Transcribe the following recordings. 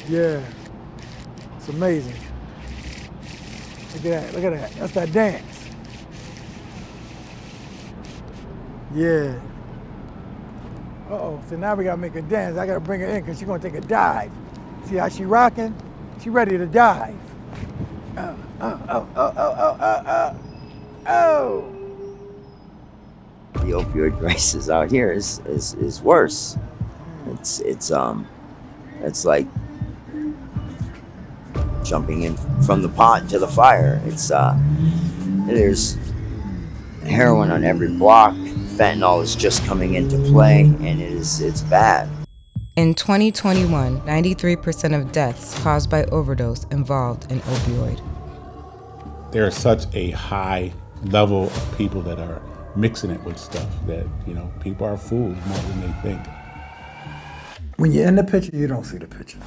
Yeah, it's amazing. Look at that, look at that. That's that dance. Yeah. Uh-oh, so now we gotta make her dance. I gotta bring her in because she's gonna take a dive. See how she rocking? She ready to dive. Oh. The opioid crisis out here is worse. It's like jumping in from the pot to the fire. There's heroin on every block. Fentanyl is just coming into play, and it's bad. In 2021, 93% of deaths caused by overdose involved an opioid. There is such a high level of people that are mixing it with stuff that, people are fooled more than they think. When you're in the picture, you don't see the picture.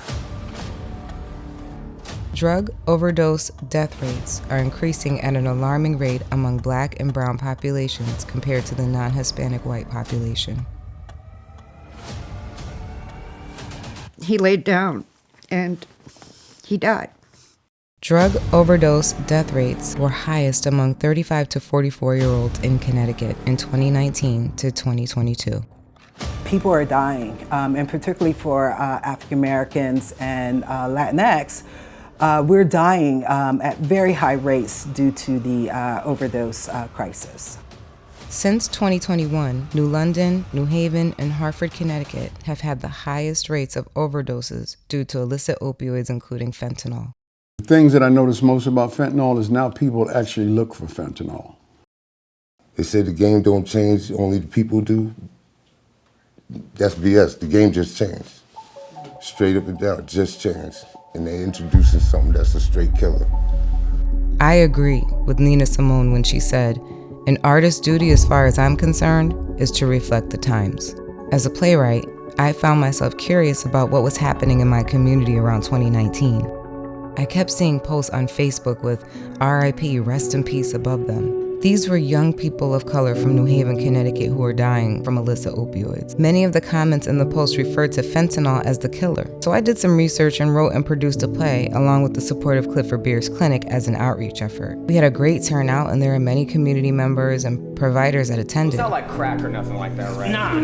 Drug overdose death rates are increasing at an alarming rate among Black and brown populations compared to the non-Hispanic white population. He laid down and he died. Drug overdose death rates were highest among 35 to 44-year-olds in Connecticut in 2019 to 2022. People are dying, and particularly for African Americans and Latinx, we're dying at very high rates due to the overdose crisis. Since 2021, New London, New Haven, and Hartford, Connecticut have had the highest rates of overdoses due to illicit opioids, including fentanyl. The things that I notice most about fentanyl is now people actually look for fentanyl. They say the game don't change, only the people do. That's BS. The game just changed. Straight up and down, just changed. And they're introducing something that's a straight killer. I agree with Nina Simone when she said, "An artist's duty, as far as I'm concerned, is to reflect the times." As a playwright, I found myself curious about what was happening in my community around 2019. I kept seeing posts on Facebook with RIP, rest in peace above them. These were young people of color from New Haven, Connecticut who were dying from illicit opioids. Many of the comments in the post referred to fentanyl as the killer. So I did some research and wrote and produced a play along with the support of Clifford Beer's clinic as an outreach effort. We had a great turnout and there were many community members and providers that attended. It's not like crack or nothing like that, right? Nah.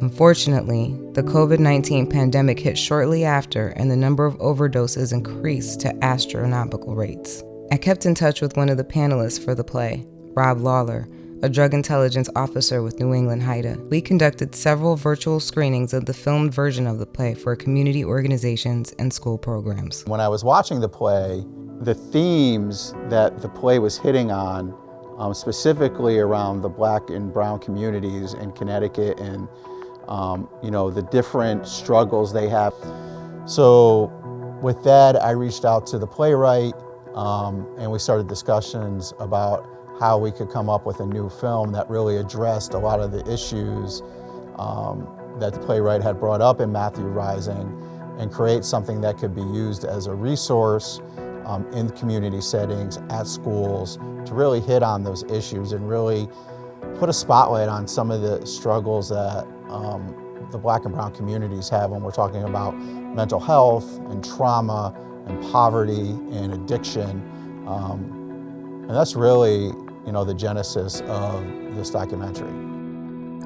Unfortunately, the COVID-19 pandemic hit shortly after and the number of overdoses increased to astronomical rates. I kept in touch with one of the panelists for the play, Rob Lawler, a drug intelligence officer with New England NEHIDTA. We conducted several virtual screenings of the filmed version of the play for community organizations and school programs. When I was watching the play, the themes that the play was hitting on, specifically around the Black and brown communities in Connecticut and the different struggles they have. So with that, I reached out to the playwright and we started discussions about how we could come up with a new film that really addressed a lot of the issues that the playwright had brought up in Matthew Rising and create something that could be used as a resource in community settings, at schools, to really hit on those issues and really put a spotlight on some of the struggles that the Black and brown communities have when we're talking about mental health and trauma and poverty and addiction. And that's really, the genesis of this documentary.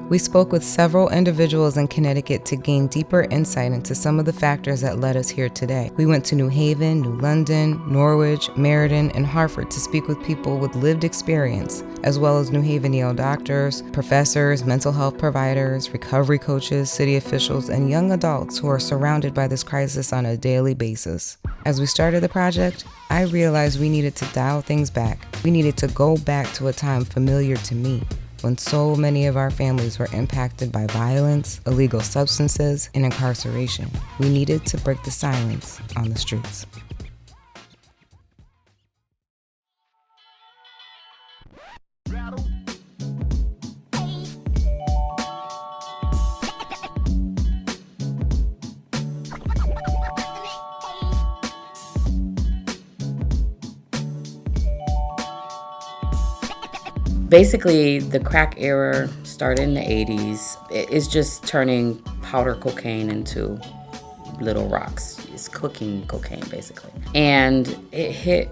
We spoke with several individuals in Connecticut to gain deeper insight into some of the factors that led us here today. We went to New Haven, New London, Norwich, Meriden, and Hartford to speak with people with lived experience, as well as New Haven Yale doctors, professors, mental health providers, recovery coaches, city officials, and young adults who are surrounded by this crisis on a daily basis. As we started the project, I realized we needed to dial things back. We needed to go back to a time familiar to me, when so many of our families were impacted by violence, illegal substances, and incarceration. We needed to break the silence on the streets. Basically, the crack era started in the 80s. It's just turning powder cocaine into little rocks. It's cooking cocaine, basically. And it hit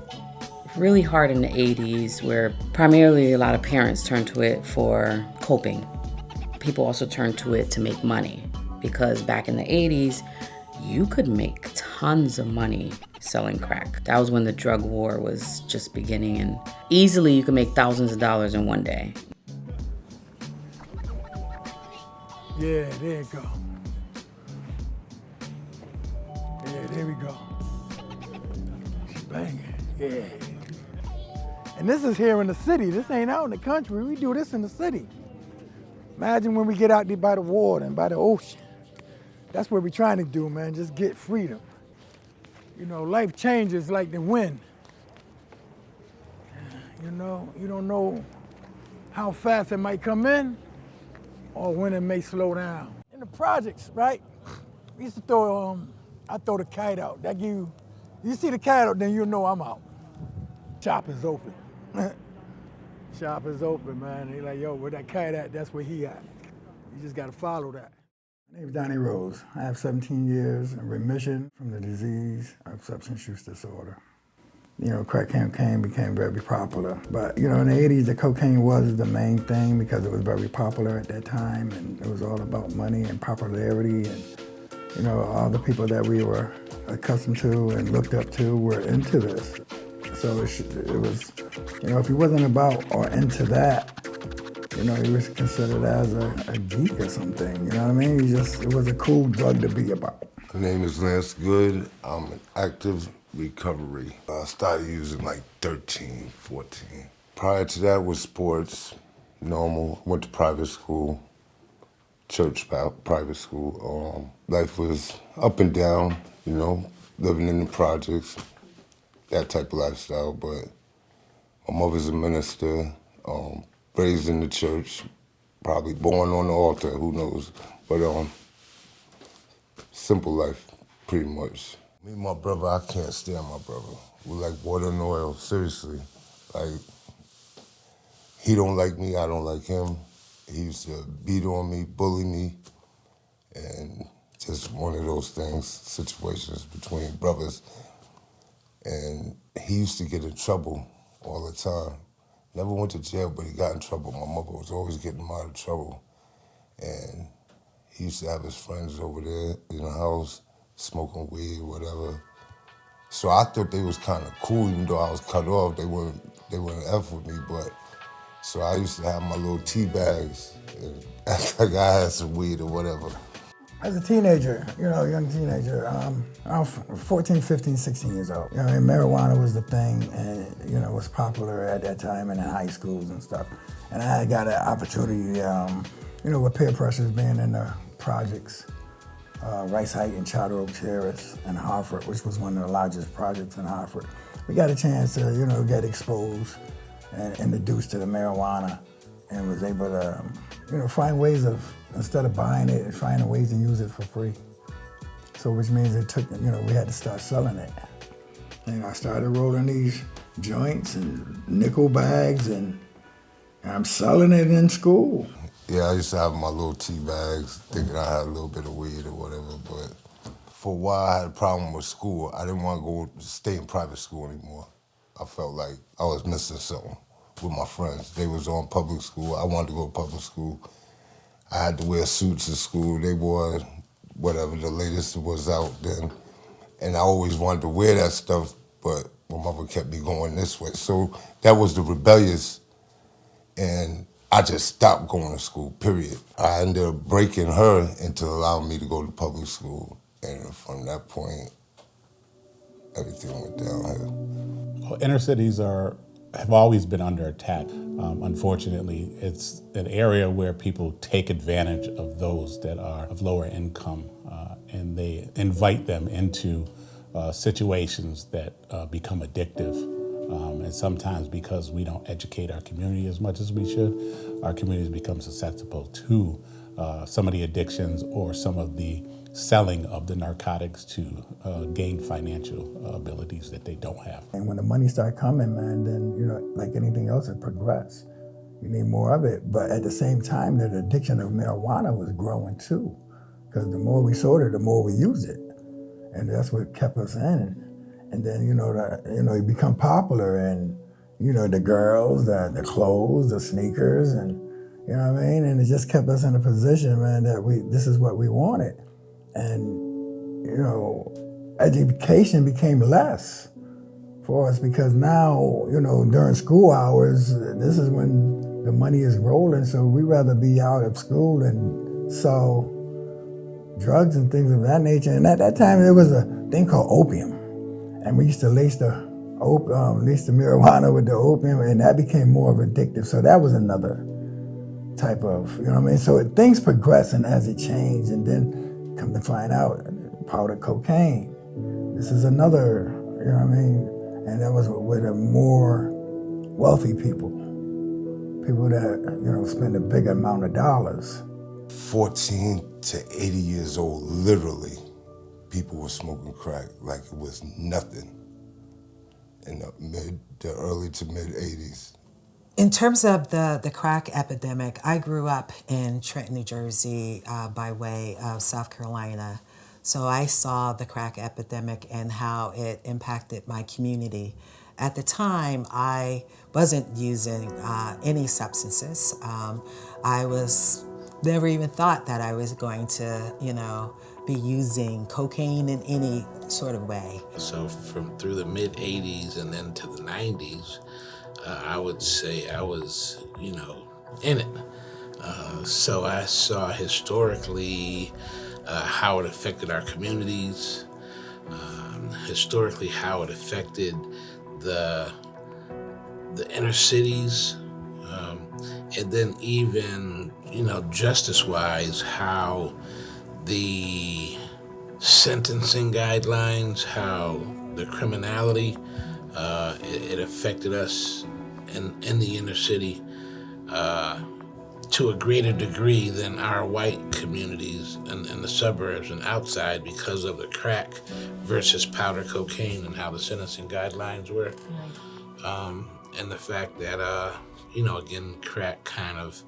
really hard in the 80s, where primarily a lot of parents turned to it for coping. People also turned to it to make money, because back in the 80s, you could make tons of money selling crack. That was when the drug war was just beginning, and easily you could make thousands of dollars in one day. Yeah, there you go. Yeah, there we go. She's banging, yeah. And this is here in the city. This ain't out in the country. We do this in the city. Imagine when we get out there by the water and by the ocean. That's what we're trying to do, man, just get freedom. You know, life changes like the wind. You know, you don't know how fast it might come in or when it may slow down. In the projects, right? We used to throw, I throw the kite out. That you see the kite out, then you know I'm out. Shop is open. Shop is open, man. They like, yo, where that kite at, that's where he at. You just gotta follow that. My name's Donnie Rose. I have 17 years in remission from the disease of substance use disorder. You know, crack cocaine became very popular. But, you know, in the 80s, the cocaine was the main thing because it was very popular at that time, and it was all about money and popularity, and, you know, all the people that we were accustomed to and looked up to were into this. So it was, you know, if he wasn't about or into that, you know, he was considered as a geek or something, you know what I mean? It was a cool drug to be about. My name is Lance Good. I'm in active recovery. I started using like 13, 14. Prior to that was sports, normal. Went to private school, church private school. Life was up and down, you know, living in the projects, that type of lifestyle. But my mother's a minister, raised in the church, probably born on the altar, who knows. But simple life, pretty much. Me and my brother, I can't stand my brother. We're like water and oil, seriously. Like, he don't like me, I don't like him. He used to beat on me, bully me, and just one of those things, situations between brothers. And he used to get in trouble all the time. Never went to jail, but he got in trouble. My mother was always getting him out of trouble. And he used to have his friends over there in the house, smoking weed, whatever. So I thought they was kind of cool, even though I was cut off. They wouldn't F with me, but so I used to have my little tea bags and act like I had some weed or whatever. As a teenager, you know, young teenager, around 14, 15, 16 years old, you know, and marijuana was the thing, and, you know, was popular at that time and in high schools and stuff. And I got an opportunity, you know, with peer pressures being in the projects, Rice Heights and Charter Oak Terrace and Hartford, which was one of the largest projects in Hartford. We got a chance to, you know, get exposed and introduced to the marijuana, and was able to, you know, find ways of, instead of buying it, finding ways to use it for free. So which means it took, you know, we had to start selling it. And I started rolling these joints and nickel bags, and I'm selling it in school. Yeah, I used to have my little tea bags, thinking I had a little bit of weed or whatever, but for a while I had a problem with school. I didn't want to go stay in private school anymore. I felt like I was missing something with my friends. They was on public school. I wanted to go to public school. I had to wear suits in school. They wore whatever the latest was out then. And I always wanted to wear that stuff, but my mother kept me going this way. So that was the rebellious, and I just stopped going to school, period. I ended up breaking her into allowing me to go to public school. And from that point, everything went downhill. Well, inner cities have always been under attack. Unfortunately, it's an area where people take advantage of those that are of lower income, and they invite them into situations that become addictive. And sometimes because we don't educate our community as much as we should, our communities become susceptible to some of the addictions or some of the selling of the narcotics to gain financial abilities that they don't have. And when the money started coming, man, then, you know, like anything else, it progressed. You need more of it. But at the same time, the addiction of marijuana was growing too. Because the more we sold it, the more we used it. and that's what kept us in. And then, you become popular, and, the girls, the clothes, the sneakers, and, you know what I mean? And it just kept us in a position, man, that this is what we wanted. And, education became less for us because now, during school hours, this is when the money is rolling, so we'd rather be out of school and sell drugs and things of that nature. And at that time, there was a thing called opium. And we used to lace the marijuana with the opium, and that became more of addictive. So that was another type of, So things progress, and as it changed, and then come to find out, powder cocaine. This is another, And that was with the more wealthy people that, spend a big amount of dollars. 14 to 80 years old, literally, people were smoking crack like it was nothing in the early to mid 80s. In terms of the crack epidemic, I grew up in Trenton, New Jersey, by way of South Carolina. So I saw the crack epidemic and how it impacted my community. At the time, I wasn't using any substances. I was never even thought that I was going to, be using cocaine in any sort of way. So through the mid 80s and then to the 90s, I would say I was, in it. So I saw historically how it affected our communities, historically how it affected the inner cities, and then even, justice-wise, how the sentencing guidelines, how the criminality, it affected us in the inner city to a greater degree than our white communities in the suburbs and outside because of the crack versus powder cocaine and how the sentencing guidelines were. And the fact that, again, crack kind of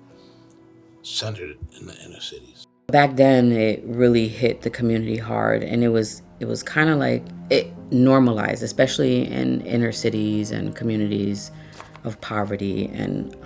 centered in the inner cities. Back then, it really hit the community hard, and it was kind of like it normalized, especially in inner cities and communities of poverty, and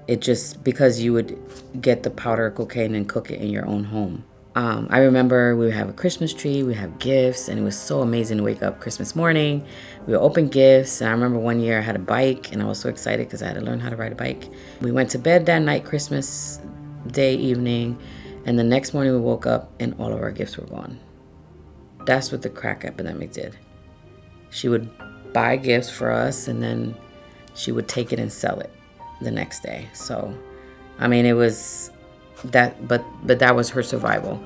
it just, because you would get the powder cocaine and cook it in your own home. I remember we would have a Christmas tree, we have gifts, and it was so amazing to wake up Christmas morning. We would open gifts, and I remember one year I had a bike, and I was so excited because I had to learn how to ride a bike. We went to bed that night, Christmas Day evening, and the next morning we woke up and all of our gifts were gone. That's what the crack epidemic did. She would buy gifts for us, and then she would take it and sell it the next day. So, I mean, it was that, but that was her survival.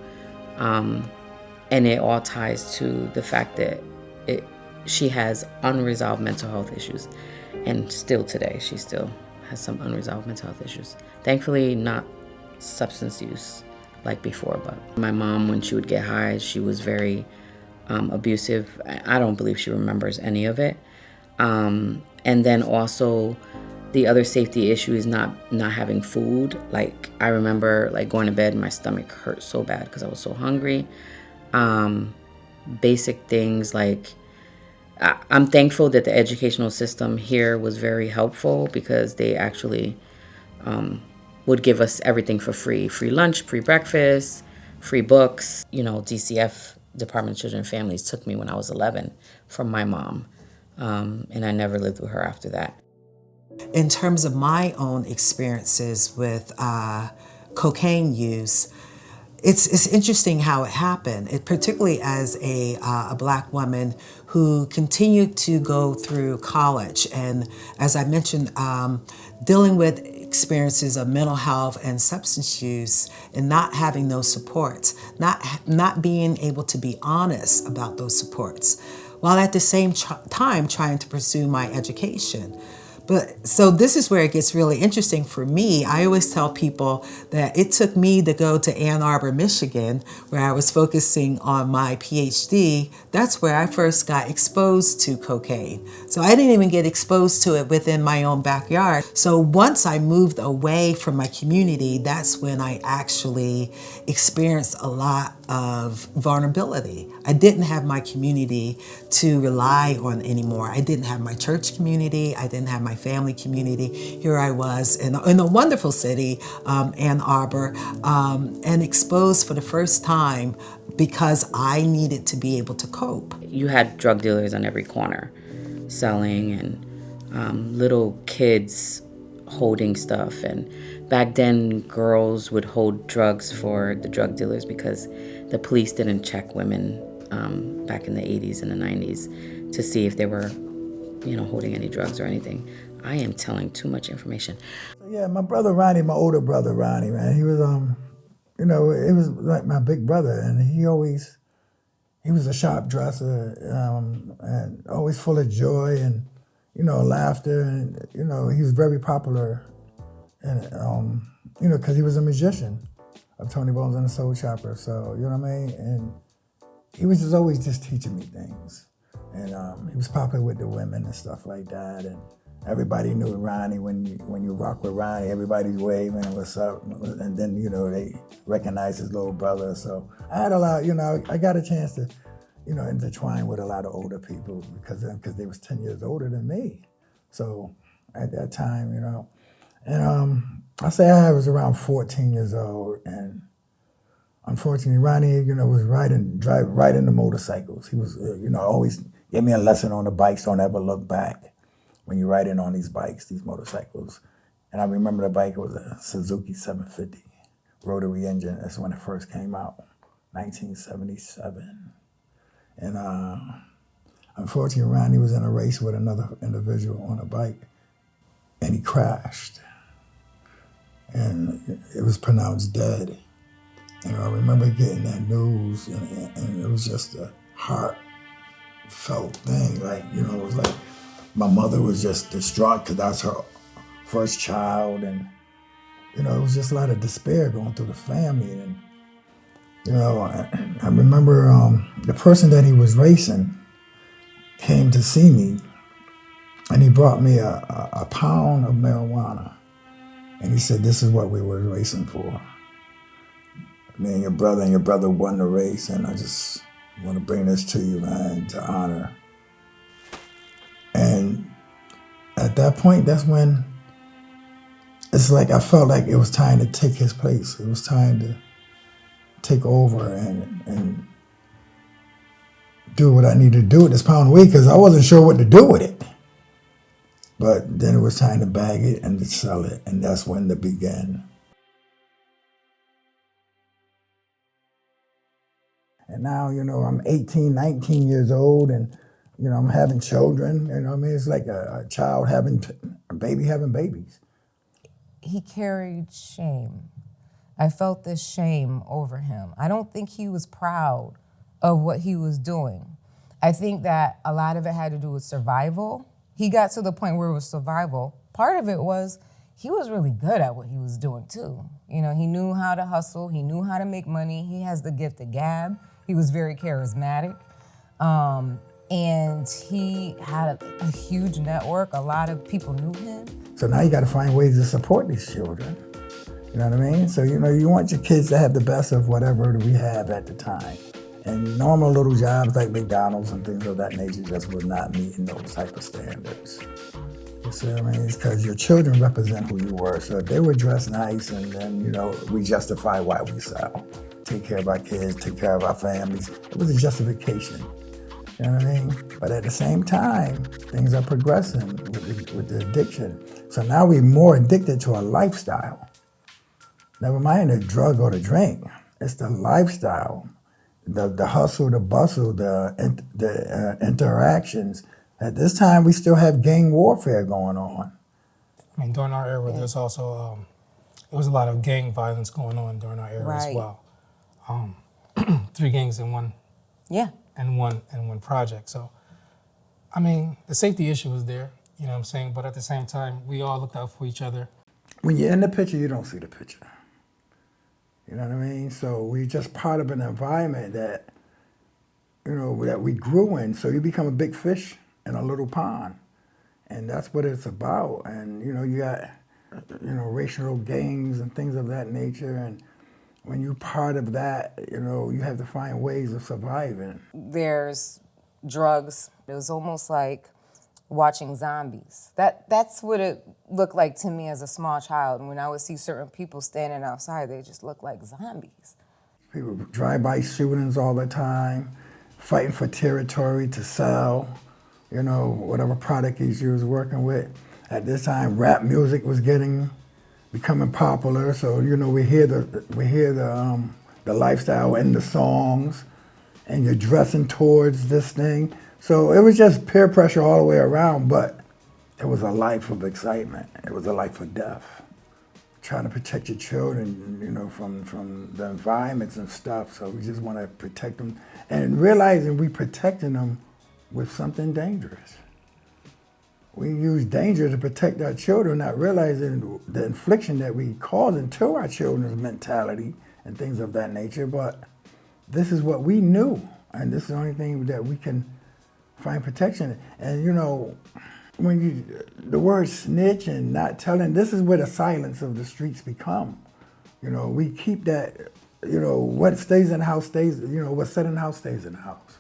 And it all ties to the fact that she has unresolved mental health issues. And still today, she still has some unresolved mental health issues. Thankfully, not substance use like before, but my mom, when she would get high, she was very abusive. I don't believe she remembers any of it. And then also the other safety issue is not having food. Like, I remember like going to bed and my stomach hurt so bad because I was so hungry. Basic things like, I'm thankful that the educational system here was very helpful because they actually would give us everything for free. Free lunch, free breakfast, free books. DCF, Department of Children and Families, took me when I was 11 from my mom. And I never lived with her after that. In terms of my own experiences with cocaine use, it's interesting how it happened, particularly as a Black woman who continued to go through college. And as I mentioned, dealing with experiences of mental health and substance use and not having those supports, not being able to be honest about those supports, while at the same time trying to pursue my education. But so this is where it gets really interesting for me. I always tell people that it took me to go to Ann Arbor, Michigan, where I was focusing on my PhD. That's where I first got exposed to cocaine. So I didn't even get exposed to it within my own backyard. So once I moved away from my community, that's when I actually experienced a lot of vulnerability. I didn't have my community to rely on anymore. I didn't have my church community. I didn't have my family community. Here I was in a wonderful city, Ann Arbor, and exposed for the first time because I needed to be able to cope. You had drug dealers on every corner selling, and little kids holding stuff. And back then, girls would hold drugs for the drug dealers because the police didn't check women back in the 80s and the 90s to see if they were, holding any drugs or anything. I am telling too much information. Yeah, my brother Ronnie, my older brother Ronnie, man, he was, it was like my big brother, and he was a sharp dresser, and always full of joy and, laughter, and, he was very popular, and, because he was a magician of Tony Bones and the Soul Chopper, so, you know what I mean? And he was always just teaching me things, and he was popular with the women and stuff like that, and everybody knew Ronnie. When you rock with Ronnie, everybody's waving and what's up, and then, they recognize his little brother, so I had a lot, I got a chance to, intertwine with a lot of older people because they was 10 years older than me. So at that time, and I say I was around 14 years old, and unfortunately, Ronnie, was riding the motorcycles. He was, always gave me a lesson on the bikes. Don't ever look back when you're riding on these bikes, these motorcycles. And I remember the bike was a Suzuki 750 rotary engine. That's when it first came out, 1977. And unfortunately, Ronnie was in a race with another individual on a bike, and he crashed. And it was pronounced dead. And I remember getting that news, and it was just a heartfelt thing. Like, it was like my mother was just distraught because that's her first child, and, it was just a lot of despair going through the family. And, I remember the person that he was racing came to see me, and he brought me a pound of marijuana. And he said, "This is what we were racing for. Me and your brother won the race, and I just want to bring this to you, man, to honor." And at that point, that's when it's like I felt like it was time to take his place. It was time to take over and do what I needed to do with this pound of weed, because I wasn't sure what to do with it. But then it was time to bag it and to sell it, and that's when it began. And now, I'm 18, 19 years old, and, I'm having children. It's like a child a baby having babies. He carried shame. I felt this shame over him. I don't think he was proud of what he was doing. I think that a lot of it had to do with survival. He got to the point where it was survival. Part of it was he was really good at what he was doing too. He knew how to hustle. He knew how to make money. He has the gift of gab. He was very charismatic. And he had a huge network. A lot of people knew him. So now you got to find ways to support these children. You know what I mean? So, you want your kids to have the best of whatever we have at the time. And normal little jobs like McDonald's and things of that nature just was not meeting those type of standards. You see what I mean? It's because your children represent who you were. So if they were dressed nice, and then, we justify why we sell. Take care of our kids, take care of our families. It was a justification. You know what I mean? But at the same time, things are progressing with the addiction. So now we're more addicted to a lifestyle. Never mind the drug or the drink. It's the lifestyle, the hustle, the bustle, the interactions. At this time, we still have gang warfare going on. I mean, during our era, there's also, there was a lot of gang violence going on during our era as well. 3 gangs in one. Yeah. And one project. So, I mean, the safety issue was there, you know what I'm saying? But at the same time, we all looked out for each other. When you're in the picture, you don't see the picture. You know what I mean? So we're just part of an environment that, that we grew in. So you become a big fish in a little pond. And that's what it's about. And, you got, racial gangs and things of that nature. And when you're part of that, you know, you have to find ways of surviving. There's drugs. It was almost like watching zombies. That's what it looked like to me as a small child. And when I would see certain people standing outside, they just looked like zombies. People drive-by shootings all the time, fighting for territory to sell, you know, whatever product you was working with. At this time, rap music was becoming popular, so you know we hear the lifestyle in the songs, and you're dressing towards this thing. So it was just peer pressure all the way around, but it was a life of excitement. It was a life of death. Trying to protect your children, you know, from the environments and stuff. So we just want to protect them, and realizing we protecting them with something dangerous. We use danger to protect our children, not realizing the infliction that we cause into our children's mentality and things of that nature. But this is what we knew, and this is the only thing that we can find protection. And you know, when the word snitch and not telling, this is where the silence of the streets become. You know, we keep that, you know, what stays in the house stays, you know, what's said in the house stays in the house.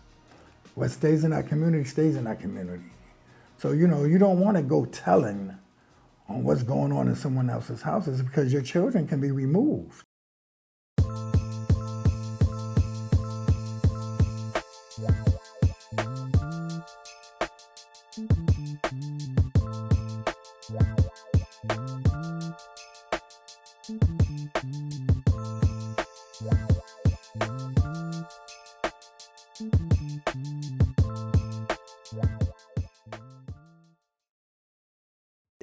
What stays in our community stays in our community. So, you know, you don't want to go telling on what's going on in someone else's houses because your children can be removed.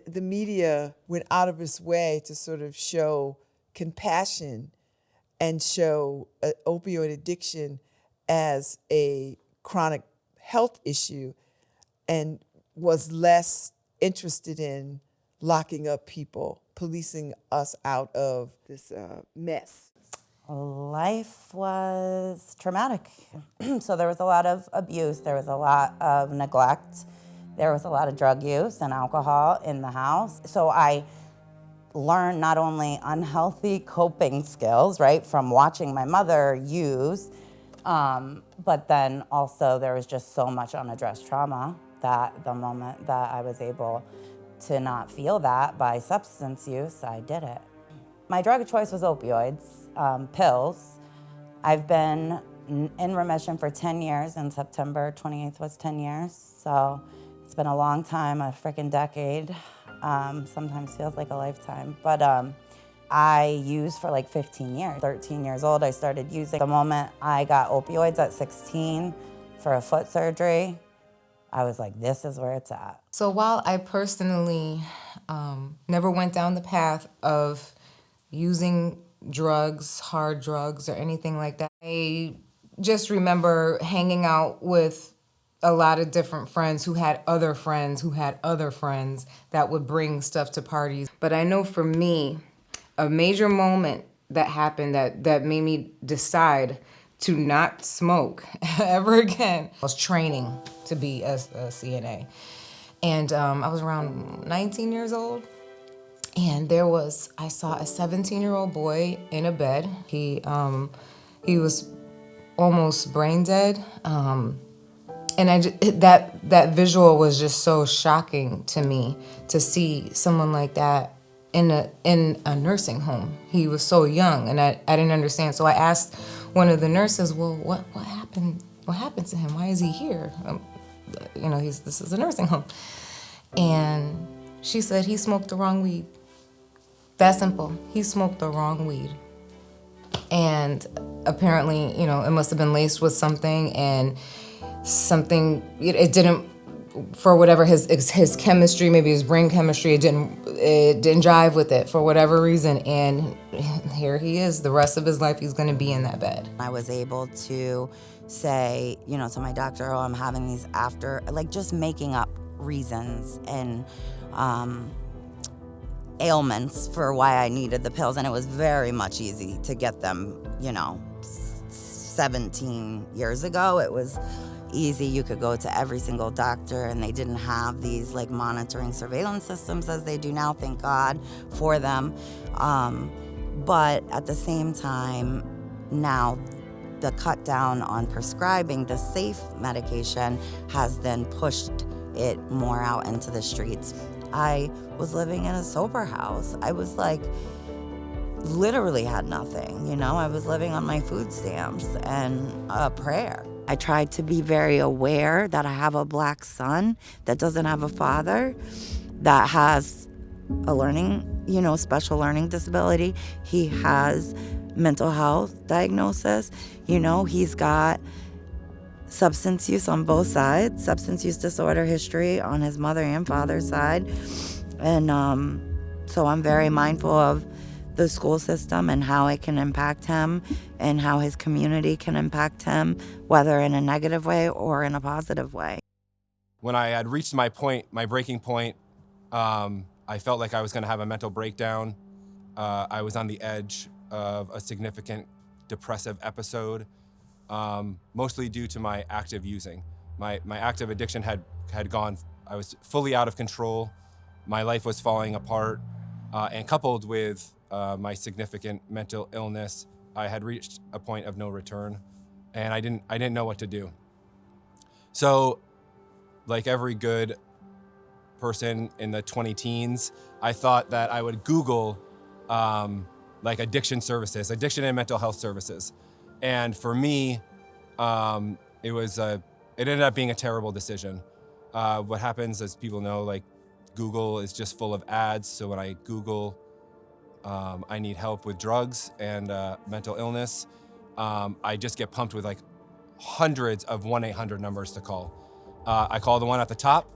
The media went out of its way to sort of show compassion and show opioid addiction as a chronic health issue and was less interested in locking up people, policing us out of this mess. Life was traumatic. So there was a lot of abuse, there was a lot of neglect. There was a lot of drug use and alcohol in the house. So I learned not only unhealthy coping skills, right, from watching my mother use, but then also there was just so much unaddressed trauma that the moment that I was able to not feel that by substance use, I did it. My drug of choice was opioids, pills. I've been in remission for 10 years, and September 28th was 10 years. So it's been a long time, a freaking decade. Sometimes feels like a lifetime. But I used for like 15 years. 13 years old, I started using. The moment I got opioids at 16 for a foot surgery, I was like, this is where it's at. So while I personally never went down the path of using drugs, hard drugs, or anything like that, I just remember hanging out with a lot of different friends who had other friends who had other friends that would bring stuff to parties. But I know for me, a major moment that happened that made me decide to not smoke ever again was training to be a CNA. And I was around 19 years old. And I saw a 17-year-old boy in a bed. He was almost brain dead. And that visual was just so shocking to me, to see someone like that in a nursing home. He was so young, and I didn't understand. So I asked one of the nurses, well, what happened? What happened to him? Why is he here? You know, this is a nursing home. And she said he smoked the wrong weed. That simple. He smoked the wrong weed. And apparently, you know, it must have been laced with something, and something, it didn't, for whatever his chemistry, maybe his brain chemistry, it didn't jive with it for whatever reason. And here he is, the rest of his life, he's gonna be in that bed. I was able to say, you know, to my doctor, oh, I'm having these after, like just making up reasons and ailments for why I needed the pills. And it was very much easy to get them, you know, 17 years ago. It was easy. You could go to every single doctor, and they didn't have these like monitoring surveillance systems as they do now, thank God for them. But at the same time, now the cut down on prescribing the safe medication has then pushed it more out into the streets. I was living in a sober house. I was like, literally had nothing, you know? I was living on my food stamps and a prayer. I tried to be very aware that I have a Black son that doesn't have a father, that has a learning, special learning disability. He has mental health diagnosis. He's got substance use on both sides, substance use disorder history on his mother and father's side. And so I'm very mindful of the school system and how it can impact him and how his community can impact him, whether in a negative way or in a positive way. When I had reached my breaking point, I felt like I was going to have a mental breakdown. I was on the edge of a significant depressive episode, mostly due to my active using. My active addiction had gone, I was fully out of control. My life was falling apart, and coupled with my significant mental illness, I had reached a point of no return, and I didn't know what to do. So, like every good person in the 20 teens, I thought that I would Google like addiction services, addiction and mental health services. And for me, it ended up being a terrible decision. What happens, as people know, like Google is just full of ads. So when I Google, I need help with drugs and mental illness, I just get pumped with like hundreds of 1-800 numbers to call. I call the one at the top,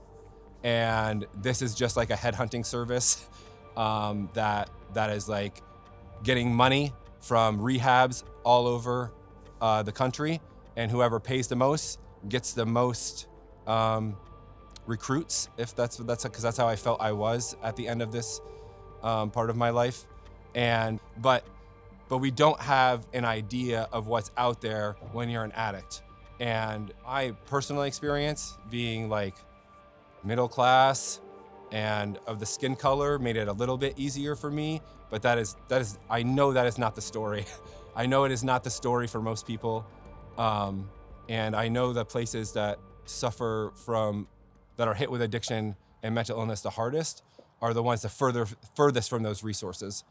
and this is just like a headhunting service that is like getting money from rehabs all over the country, and whoever pays the most gets the most recruits. If that's because that's how I felt I was at the end of this part of my life, but we don't have an idea of what's out there when you're an addict. And my personal experience being like middle class and of the skin color made it a little bit easier for me, but that is I know that is not the story. I know it is not the story for most people, and I know the places that suffer from, that are hit with addiction and mental illness the hardest are the ones that furthest from those resources.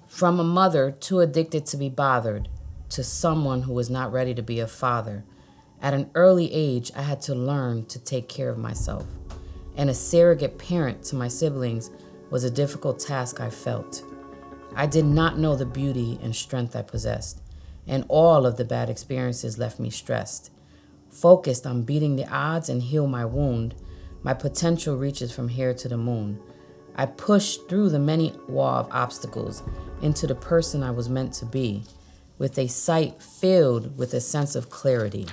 From a mother too addicted to be bothered to someone who was not ready to be a father, at an early age, I had to learn to take care of myself. And a surrogate parent to my siblings was a difficult task I felt. I did not know the beauty and strength I possessed, and all of the bad experiences left me stressed. Focused on beating the odds and heal my wound, my potential reaches from here to the moon. I pushed through the many wall of obstacles into the person I was meant to be, with a sight filled with a sense of clarity.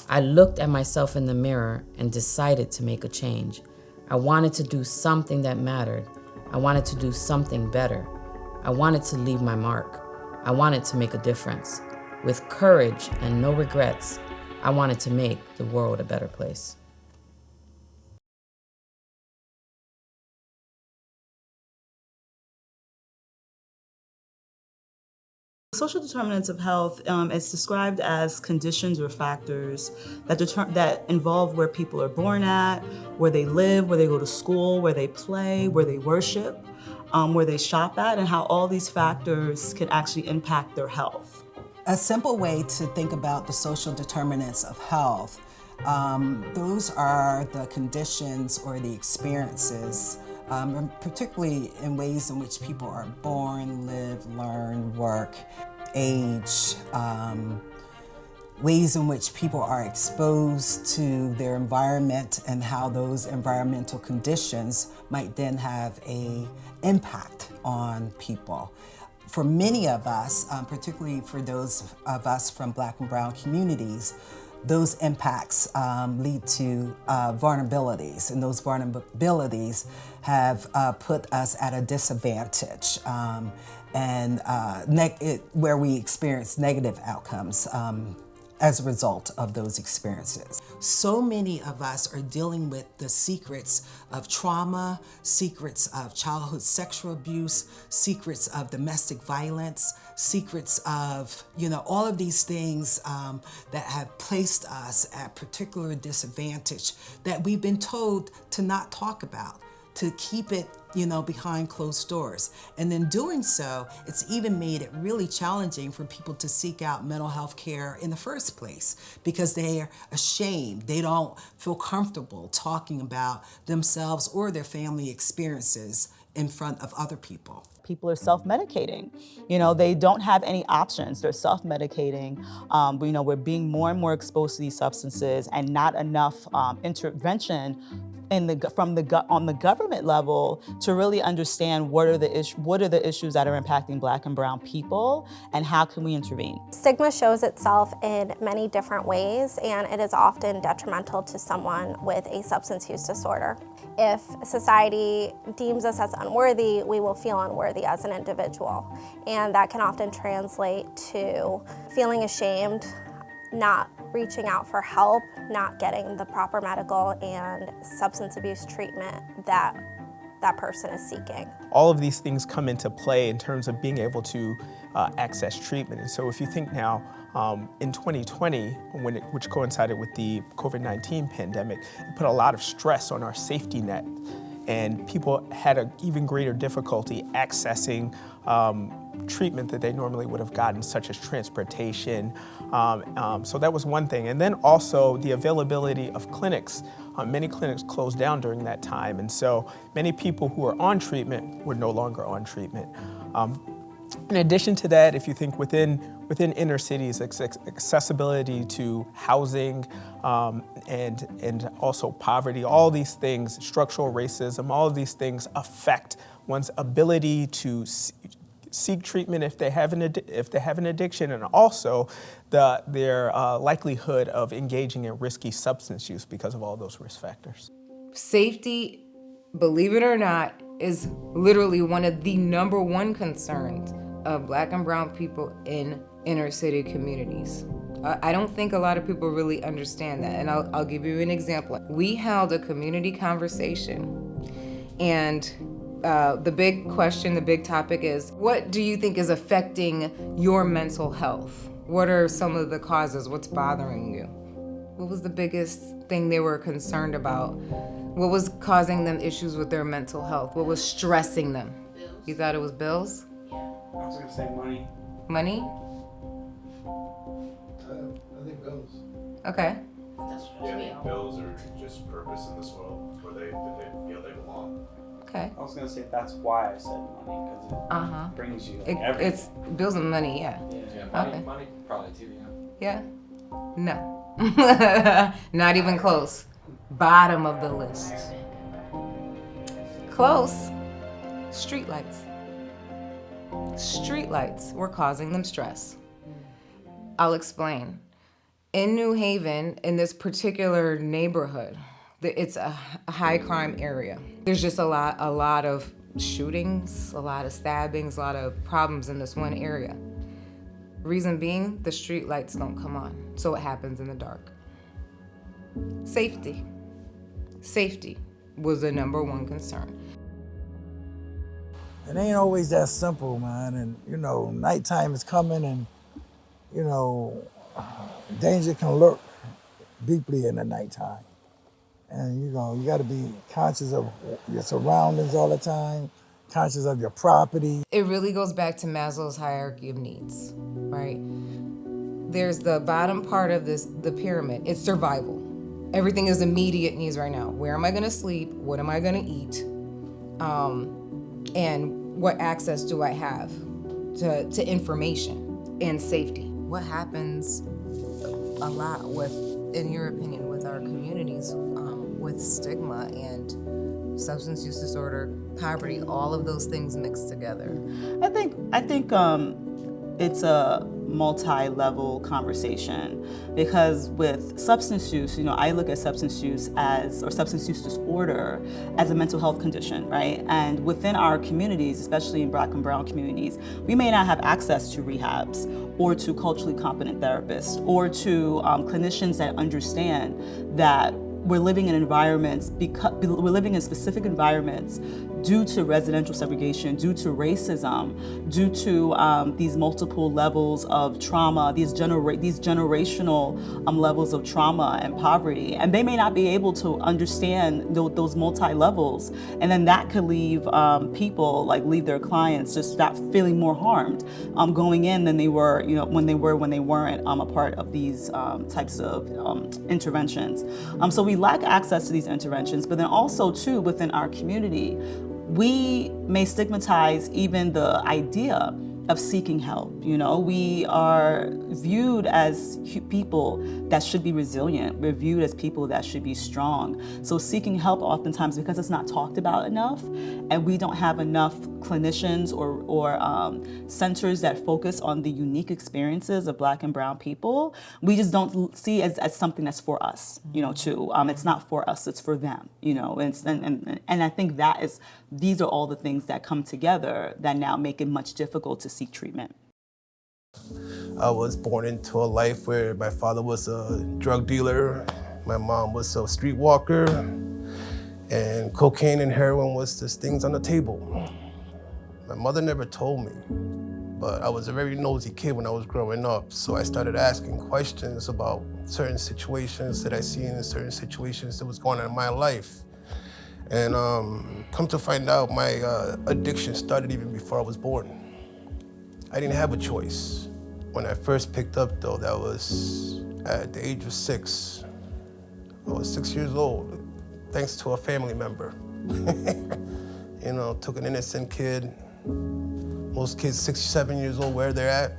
I looked at myself in the mirror and decided to make a change. I wanted to do something that mattered. I wanted to do something better. I wanted to leave my mark. I wanted to make a difference. With courage and no regrets, I wanted to make the world a better place. Social determinants of health is described as conditions or factors that involve where people are born at, where they live, where they go to school, where they play, where they worship, where they shop at, and how all these factors can actually impact their health. A simple way to think about the social determinants of health, those are the conditions or the experiences, particularly in ways in which people are born, live, learn, work, age, ways in which people are exposed to their environment and how those environmental conditions might then have an impact on people. For many of us, particularly for those of us from Black and Brown communities, those impacts lead to vulnerabilities, and those vulnerabilities have put us at a disadvantage, where we experience negative outcomes as a result of those experiences. So many of us are dealing with the secrets of trauma, secrets of childhood sexual abuse, secrets of domestic violence, secrets of, all of these things that have placed us at particular disadvantage that we've been told to not talk about, to keep it, behind closed doors. And in doing so, it's even made it really challenging for people to seek out mental health care in the first place because they are ashamed. They don't feel comfortable talking about themselves or their family experiences in front of other people. People are self-medicating. They don't have any options. They're self-medicating. We're being more and more exposed to these substances and not enough intervention on the government level to really understand what are the issues that are impacting Black and brown people and how can we intervene. Stigma shows itself in many different ways, and it is often detrimental to someone with a substance use disorder. If society deems us as unworthy, we will feel unworthy as an individual. And that can often translate to feeling ashamed, not reaching out for help, not getting the proper medical and substance abuse treatment that that person is seeking. All of these things come into play in terms of being able to access treatment. And so if you think now, in 2020, which coincided with the COVID-19 pandemic, it put a lot of stress on our safety net, and people had an even greater difficulty accessing treatment that they normally would have gotten, such as transportation. So that was one thing. And then also the availability of clinics. Many clinics closed down during that time, and so many people who were on treatment were no longer on treatment. In addition to that, if you think within inner cities, accessibility to housing and also poverty, all these things, structural racism, all of these things affect one's ability to seek treatment if they have an addiction, and also their likelihood of engaging in risky substance use because of all those risk factors. Safety, believe it or not, is literally one of the #1 concerns of Black and brown people in inner city communities. I don't think a lot of people really understand that, and I'll give you an example. We held a community conversation, and the big question, the big topic is, what do you think is affecting your mental health? What are some of the causes? What's bothering you? What was the biggest thing they were concerned about? What was causing them issues with their mental health? What was stressing them? Bills. You thought it was bills? Yeah. I was gonna say money. Money? I think bills. Okay. Yeah, bills are just purpose in this world where they feel they belong. Okay. I was gonna say that's why I said money, because it brings you everything. It's bills and money, yeah. Money, Okay. money probably too, Yeah? No. Not even close. Bottom of the list. Close. Streetlights. Streetlights were causing them stress. I'll explain. In New Haven, in this particular neighborhood, it's a high crime area. There's just a lot of shootings, a lot of stabbings, a lot of problems in this one area. Reason being, the street lights don't come on, so it happens in the dark. Safety. Safety was the #1 concern. It ain't always that simple, man. And, nighttime is coming and, danger can lurk deeply in the nighttime. And, you got to be conscious of your surroundings all the time, conscious of your property. It really goes back to Maslow's hierarchy of needs, right? There's the bottom part of the pyramid. It's survival. Everything is immediate needs right now. Where am I gonna sleep? What am I gonna eat? And what access do I have to information and safety? What happens a lot in your opinion, with our communities, with stigma and substance use disorder, poverty, all of those things mixed together? I think it's a multi-level conversation, because with substance use, I look at substance use or substance use disorder as a mental health condition, right? And within our communities, especially in Black and brown communities, we may not have access to rehabs or to culturally competent therapists or to clinicians that understand that we're living in environments, because we're living in specific environments due to residential segregation, due to racism, due to these multiple levels of trauma, these generational levels of trauma and poverty. And they may not be able to understand those multi-levels. And then that could leave people, leave their clients just stop feeling more harmed going in than they were, when they weren't a part of these types of interventions. So we lack access to these interventions, but then also too, within our community, we may stigmatize even the idea of seeking help. We are viewed as people that should be resilient. We're viewed as people that should be strong. So seeking help oftentimes, because it's not talked about enough, and we don't have enough clinicians or centers that focus on the unique experiences of Black and brown people, we just don't see it as something that's for us, too. It's not for us, it's for them, and I think these are all the things that come together that now make it much difficult to seek treatment. I was born into a life where my father was a drug dealer, my mom was a streetwalker, and cocaine and heroin was just things on the table. My mother never told me, but I was a very nosy kid when I was growing up, so I started asking questions about certain situations that I seen in certain situations that was going on in my life. And come to find out, my addiction started even before I was born. I didn't have a choice. When I first picked up, though, that was at the age of 6. I was 6 years old, thanks to a family member. Took an innocent kid. Most kids 6, 7 years old, where they're at,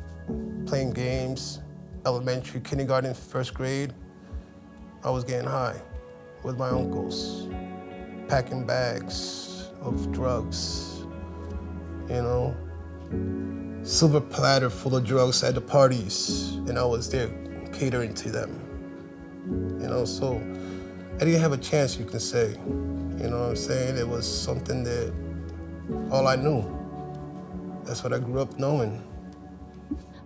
playing games, elementary, kindergarten, first grade. I was getting high with my uncles, packing bags of drugs, silver platter full of drugs at the parties, and I was there catering to them. So I didn't have a chance, you can say. You know what I'm saying? It was something that all I knew. That's what I grew up knowing.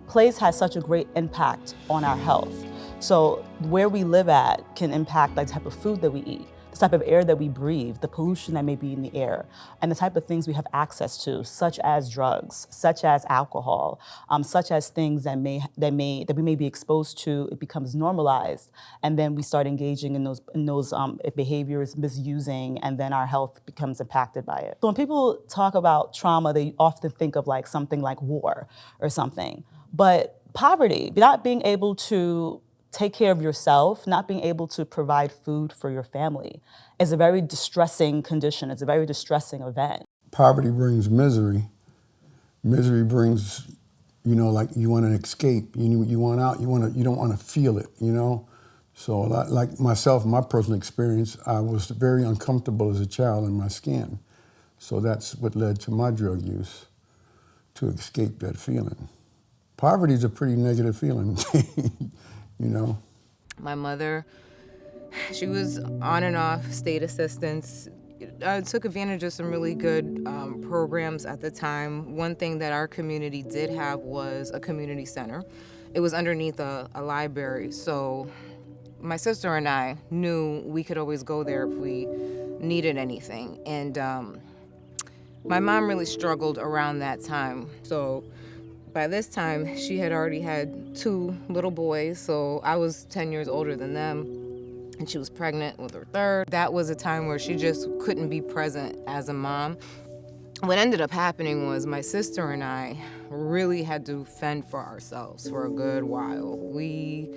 Place has such a great impact on our health. So where we live at can impact the type of food that we eat, the type of air that we breathe, the pollution that may be in the air, and the type of things we have access to, such as drugs, such as alcohol, such as things that we may be exposed to. It becomes normalized, and then we start engaging in those behaviors, misusing, and then our health becomes impacted by it. So when people talk about trauma, they often think of something like war or something, but poverty, not being able to take care of yourself, not being able to provide food for your family is a very distressing condition. It's a very distressing event. Poverty brings misery. Misery brings, you want to escape. You want out. You don't want to feel it. So like myself, my personal experience, I was very uncomfortable as a child in my skin. So that's what led to my drug use, to escape that feeling. Poverty is a pretty negative feeling. My mother, she was on and off state assistance. I took advantage of some really good programs at the time. One thing that our community did have was a community center. It was underneath a library, so my sister and I knew we could always go there if we needed anything. And my mom really struggled around that time. So by this time, she had already had 2 little boys, so I was 10 years older than them, and she was pregnant with her 3rd. That was a time where she just couldn't be present as a mom. What ended up happening was my sister and I really had to fend for ourselves for a good while. We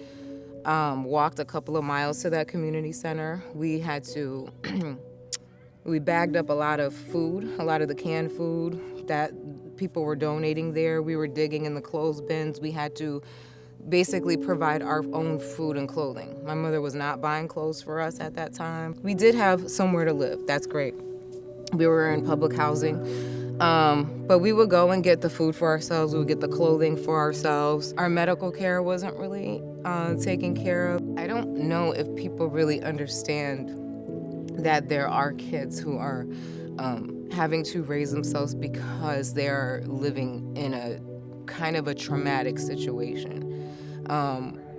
walked a couple of miles to that community center. We had to, we bagged up a lot of food, a lot of the canned food that people were donating there. We were digging in the clothes bins. We had to basically provide our own food and clothing. My mother was not buying clothes for us at that time. We did have somewhere to live. That's great. We were in public housing. But we would go and get the food for ourselves. We would get the clothing for ourselves. Our medical care wasn't really taken care of. I don't know if people really understand that there are kids who are having to raise themselves because they're living in a kind of a traumatic situation.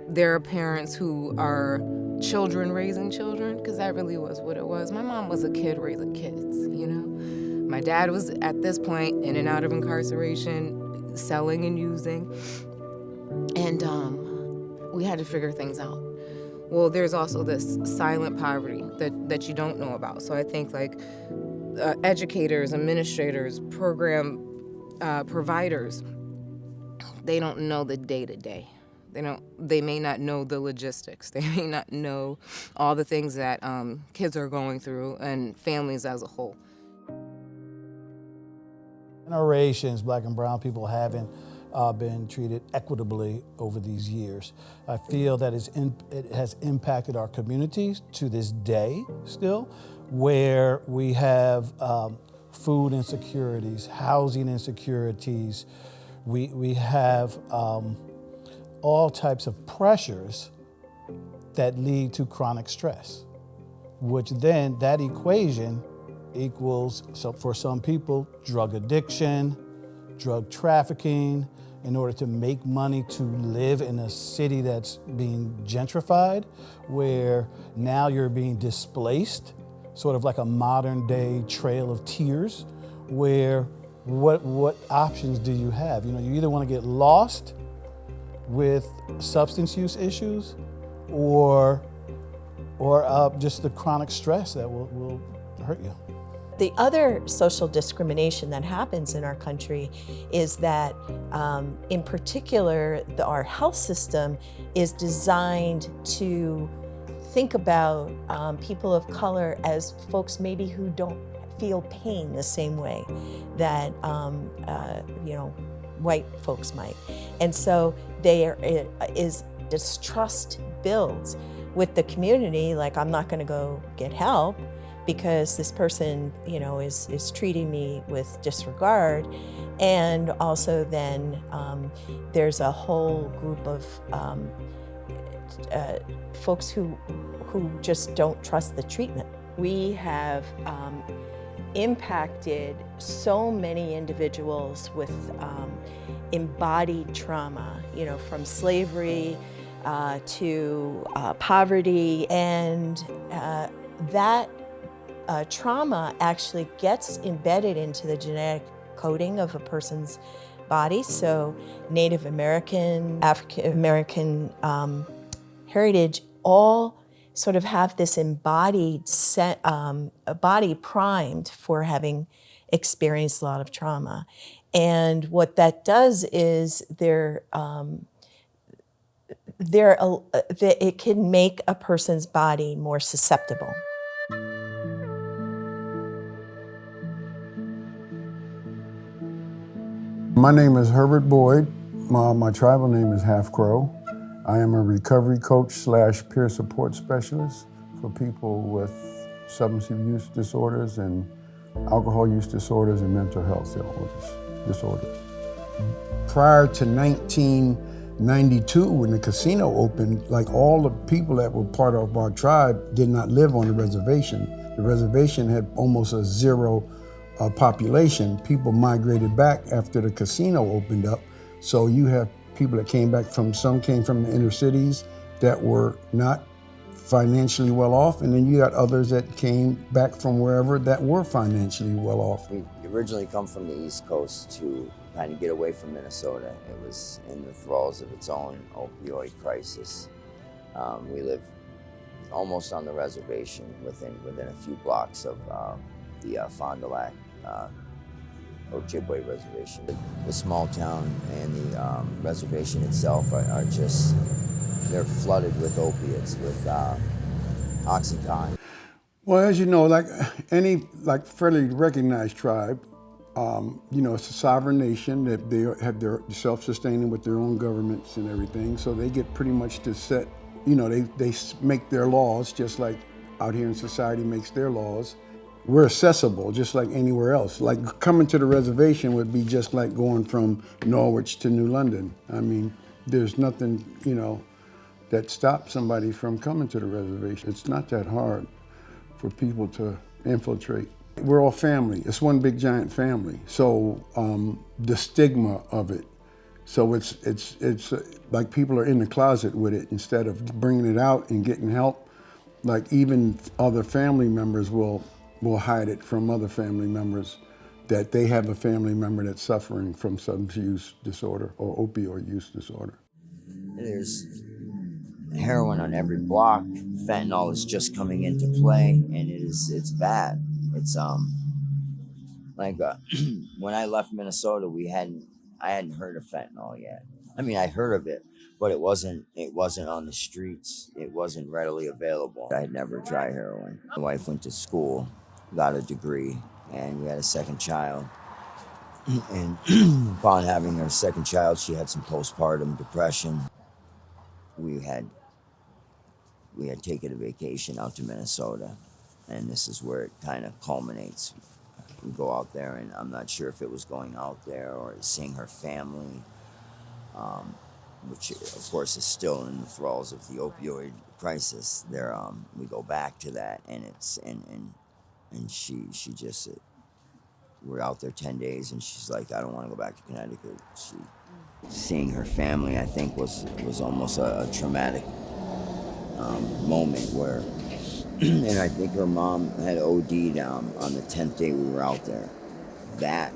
There are parents who are children raising children, because that really was what it was. My mom was a kid raising kids, you know? My dad was, at this point, in and out of incarceration, selling and using. And we had to figure things out. Well, there's also this silent poverty that you don't know about. So I think like educators, administrators, program providers, they don't know the day-to-day. They may not know the logistics. They may not know all the things that kids are going through and families as a whole. Generations, Black and brown people haven't been treated equitably over these years. I feel that it has impacted our communities to this day still, where we have food insecurities, housing insecurities. We have all types of pressures that lead to chronic stress, which then that equation equals, so for some people, drug addiction, drug trafficking, in order to make money to live in a city that's being gentrified, where now you're being displaced, sort of like a modern day Trail of Tears, where what options do you have? You know, you either want to get lost with substance use issues or just the chronic stress that will hurt you. The other social discrimination that happens in our country is that, in particular, our health system is designed to think about people of color as folks maybe who don't feel pain the same way that white folks might. And so distrust builds with the community, like I'm not gonna go get help because this person, is treating me with disregard. And also then there's a whole group of folks who just don't trust the treatment. We have impacted so many individuals with embodied trauma, from slavery to poverty, and that trauma actually gets embedded into the genetic coding of a person's body. So Native American, African American heritage all sort of have this embodied body primed for having experienced a lot of trauma. And what that does is it can make a person's body more susceptible. My name is Herbert Boyd. My tribal name is Half Crow. I am a recovery coach / peer support specialist for people with substance abuse disorders and alcohol use disorders and mental health disorders. Prior to 1992, when the casino opened, like all the people that were part of our tribe did not live on the reservation. The reservation had almost a zero population. People migrated back after the casino opened up. So you have people that some came from the inner cities that were not financially well off, and then you got others that came back from wherever that were financially well off. We originally come from the East Coast to kind of get away from Minnesota. It was in the thralls of its own opioid crisis. We live almost on the reservation, within a few blocks of the Fond du Lac Ojibwe reservation. The small town and the reservation itself are just, they're flooded with opiates, with Oxycontin. Well, as you know, like any fairly recognized tribe, it's a sovereign nation that they have their self-sustaining with their own governments and everything. So they get pretty much to set, they make their laws just like out here in society makes their laws. we're accessible just like anywhere else. Like coming to the reservation would be just like going from Norwich to New London. I mean, there's nothing, you know, that stops somebody from coming to the reservation. It's not that hard for people to infiltrate. We're all family. It's one big giant family. So the stigma of it. So it's like people are in the closet with it instead of bringing it out and getting help. Like even other family members will hide it from other family members that they have a family member that's suffering from substance use disorder or opioid use disorder. There's heroin on every block. Fentanyl is just coming into play, and it's bad. It's like when I left Minnesota, I hadn't heard of fentanyl yet. I mean, I heard of it, but it wasn't on the streets. It wasn't readily available. I had never tried heroin. My wife went to school, got a degree, and we had a second child. And upon having her second child, she had some postpartum depression. We had taken a vacation out to Minnesota, and this is where it kind of culminates. We go out there, and I'm not sure if it was going out there or seeing her family, which of course is still in the thralls of the opioid crisis. There, we go back to that, and she just we're out there 10 days, and she's like, I don't want to go back to Connecticut. Seeing her family, I think, was almost a traumatic moment where, and I think her mom had OD'd on the 10th day we were out there. That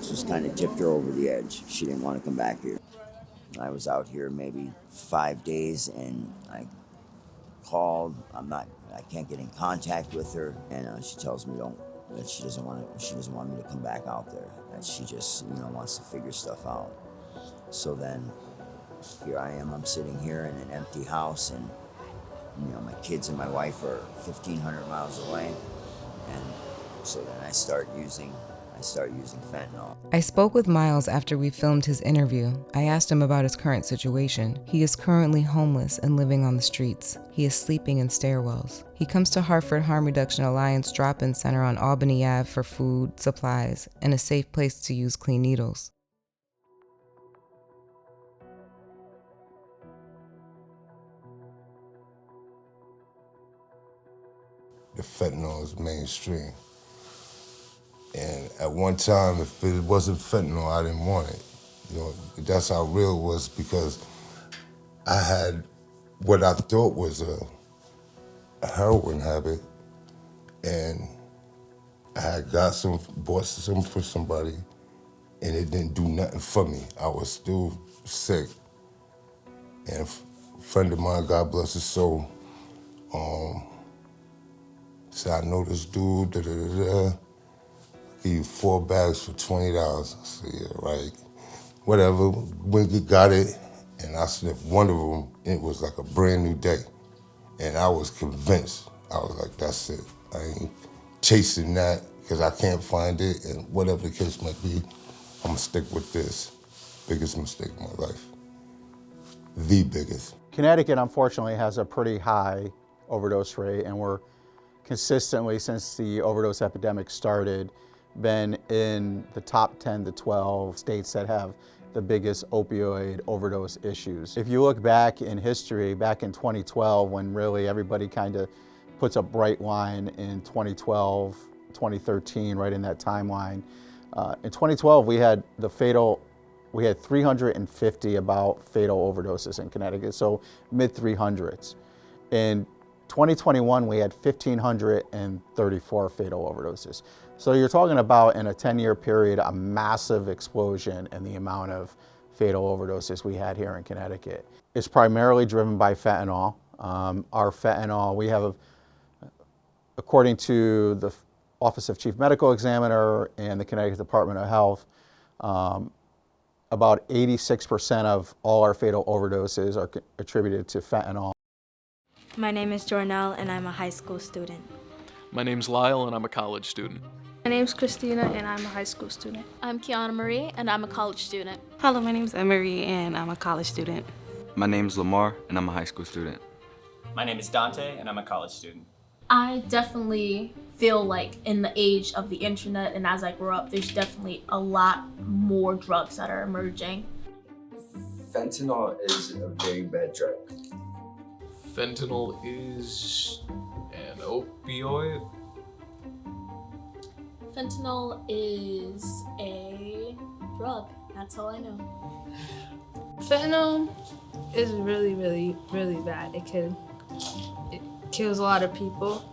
just kind of tipped her over the edge. She didn't want to come back here. I was out here maybe 5 days, and I called. I can't get in contact with her, and she tells me that she doesn't want me to come back out there. That she just wants to figure stuff out. So then here I am. I'm sitting here in an empty house, and my kids and my wife are 1,500 miles away, and so then I start using fentanyl. I spoke with Miles after we filmed his interview. I asked him about his current situation. He is currently homeless and living on the streets. He is sleeping in stairwells. He comes to Hartford Harm Reduction Alliance Drop-In Center on Albany Ave for food, supplies, and a safe place to use clean needles. The fentanyl is mainstream. And at one time, if it wasn't fentanyl, I didn't want it. That's how real it was, because I had what I thought was a heroin habit, and I had bought some for somebody, and it didn't do nothing for me. I was still sick. And a friend of mine, God bless his soul, said, I know this dude, give you 4 bags for $20. I said, yeah, right. Whatever, when we got it, and I sniffed one of them, it was like a brand new day. And I was convinced. I was like, that's it. I ain't chasing that, because I can't find it, and whatever the case might be, I'm gonna stick with this. Biggest mistake of my life. The biggest. Connecticut, unfortunately, has a pretty high overdose rate, and we're consistently, since the overdose epidemic started, been in the top 10 to 12 states that have the biggest opioid overdose issues. If you look back in history, back in 2012, when really everybody kind of puts a bright line in 2012, 2013, right in that timeline. In 2012, we had 350 about fatal overdoses in Connecticut, so mid 300s. In 2021, we had 1,534 fatal overdoses. So you're talking about, in a 10-year period, a massive explosion in the amount of fatal overdoses we had here in Connecticut. It's primarily driven by fentanyl. Our fentanyl, we have, according to the Office of Chief Medical Examiner and the Connecticut Department of Health, about 86% of all our fatal overdoses are attributed to fentanyl. My name is Jornell, and I'm a high school student. My name's Lyle, and I'm a college student. My name's Christina, and I'm a high school student. I'm Kiana Marie, and I'm a college student. Hello, my name's Emery, and I'm a college student. My name's Lamar, and I'm a high school student. My name is Dante, and I'm a college student. I definitely feel like in the age of the internet and as I grew up, there's definitely a lot more drugs that are emerging. Fentanyl is a very bad drug. Fentanyl is an opioid. Fentanyl is a drug. That's all I know. Fentanyl is really, really, really bad. It kills a lot of people,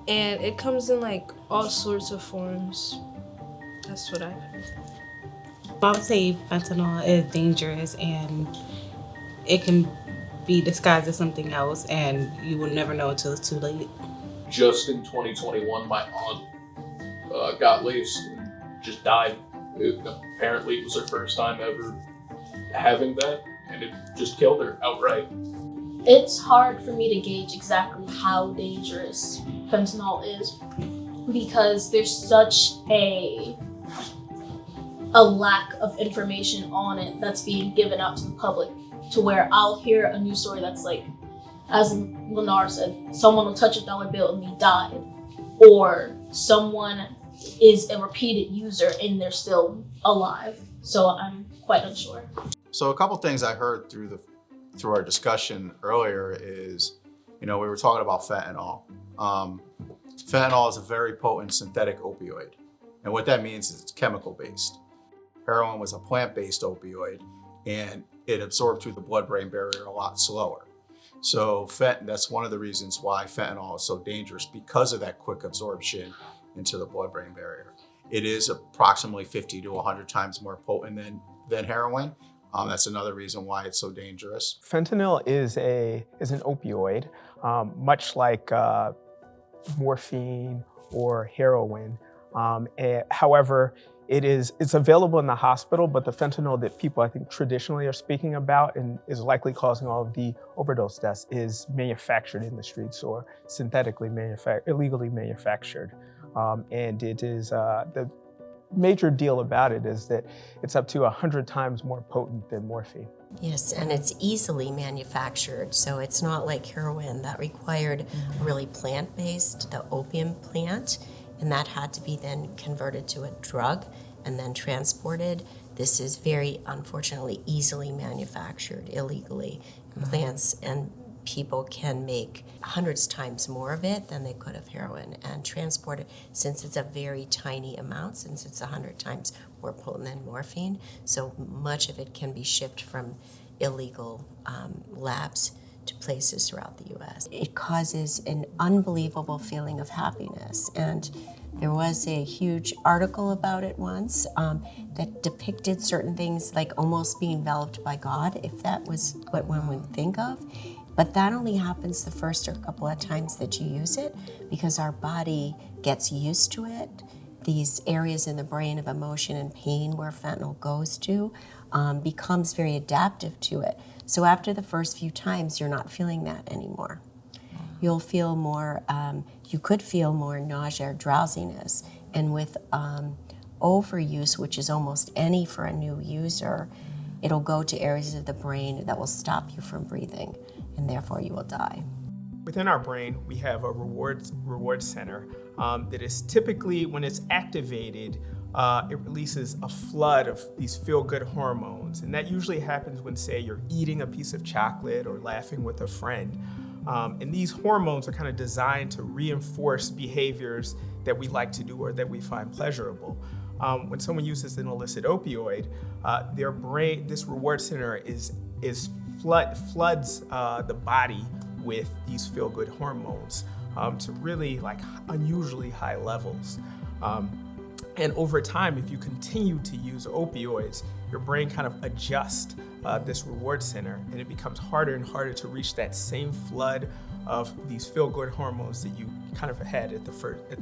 and it comes in like all sorts of forms. That's what I heard. I would say fentanyl is dangerous, and it can be disguised as something else, and you will never know until it's too late. Just in 2021, my aunt got laced and just died. Apparently, it was her first time ever having that, and it just killed her outright. It's hard for me to gauge exactly how dangerous fentanyl is because there's such a lack of information on it that's being given out to the public, to where I'll hear a news story that's like, as Lennar said, someone will touch a dollar bill and they died, or someone is a repeated user and they're still alive. So I'm quite unsure. So a couple things I heard through our discussion earlier is, we were talking about fentanyl. Fentanyl is a very potent synthetic opioid. And what that means is it's chemical-based. Heroin was a plant-based opioid, and it absorbed through the blood-brain barrier a lot slower. So that's one of the reasons why fentanyl is so dangerous, because of that quick absorption into the blood-brain barrier. It is approximately 50 to 100 times more potent than heroin. That's another reason why it's so dangerous. Fentanyl is an opioid, much like morphine or heroin. However, it's available in the hospital, but the fentanyl that people I think traditionally are speaking about and is likely causing all of the overdose deaths is manufactured in the streets or synthetically illegally manufactured. And it is the major deal about it is that it's up to 100 times more potent than morphine. Yes, and it's easily manufactured, so it's not like heroin that required really plant-based, the opium plant, and that had to be then converted to a drug and then transported. This is very, unfortunately, easily manufactured illegally in plants, and people can make hundreds times more of it than they could of heroin and transport it, since it's a very tiny amount, since it's 100 times more potent than morphine. So much of it can be shipped from illegal labs to places throughout the US. It causes an unbelievable feeling of happiness, and there was a huge article about it once that depicted certain things like almost being enveloped by God, if that was what one would think of. But that only happens the first or couple of times that you use it, because our body gets used to it. These areas in the brain of emotion and pain where fentanyl goes to becomes very adaptive to it. So after the first few times, you're not feeling that anymore. You'll feel more, you could feel more nausea or drowsiness. And with overuse, which is almost any for a new user, it'll go to areas of the brain that will stop you from breathing, and therefore you will die. Within our brain, we have a reward center that is typically, when it's activated, it releases a flood of these feel-good hormones. And that usually happens when, say, you're eating a piece of chocolate or laughing with a friend. And these hormones are kind of designed to reinforce behaviors that we like to do or that we find pleasurable. When someone uses an illicit opioid, their brain, this reward center floods the body with these feel-good hormones to really unusually high levels. And over time, if you continue to use opioids, your brain kind of adjusts this reward center, and it becomes harder and harder to reach that same flood of these feel-good hormones that you kind of had at the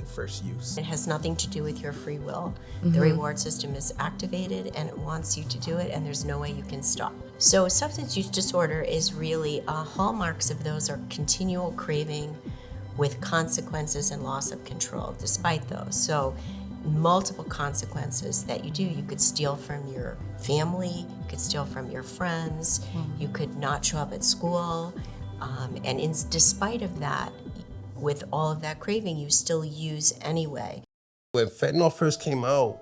first use. It has nothing to do with your free will. The reward system is activated and it wants you to do it, and there's no way you can stop. So substance use disorder is really hallmarks of those are continual craving with consequences and loss of control despite those. So multiple consequences that you do. You could steal from your family, you could steal from your friends, you could not show up at school, and despite of that, with all of that craving, you still use anyway. When fentanyl first came out,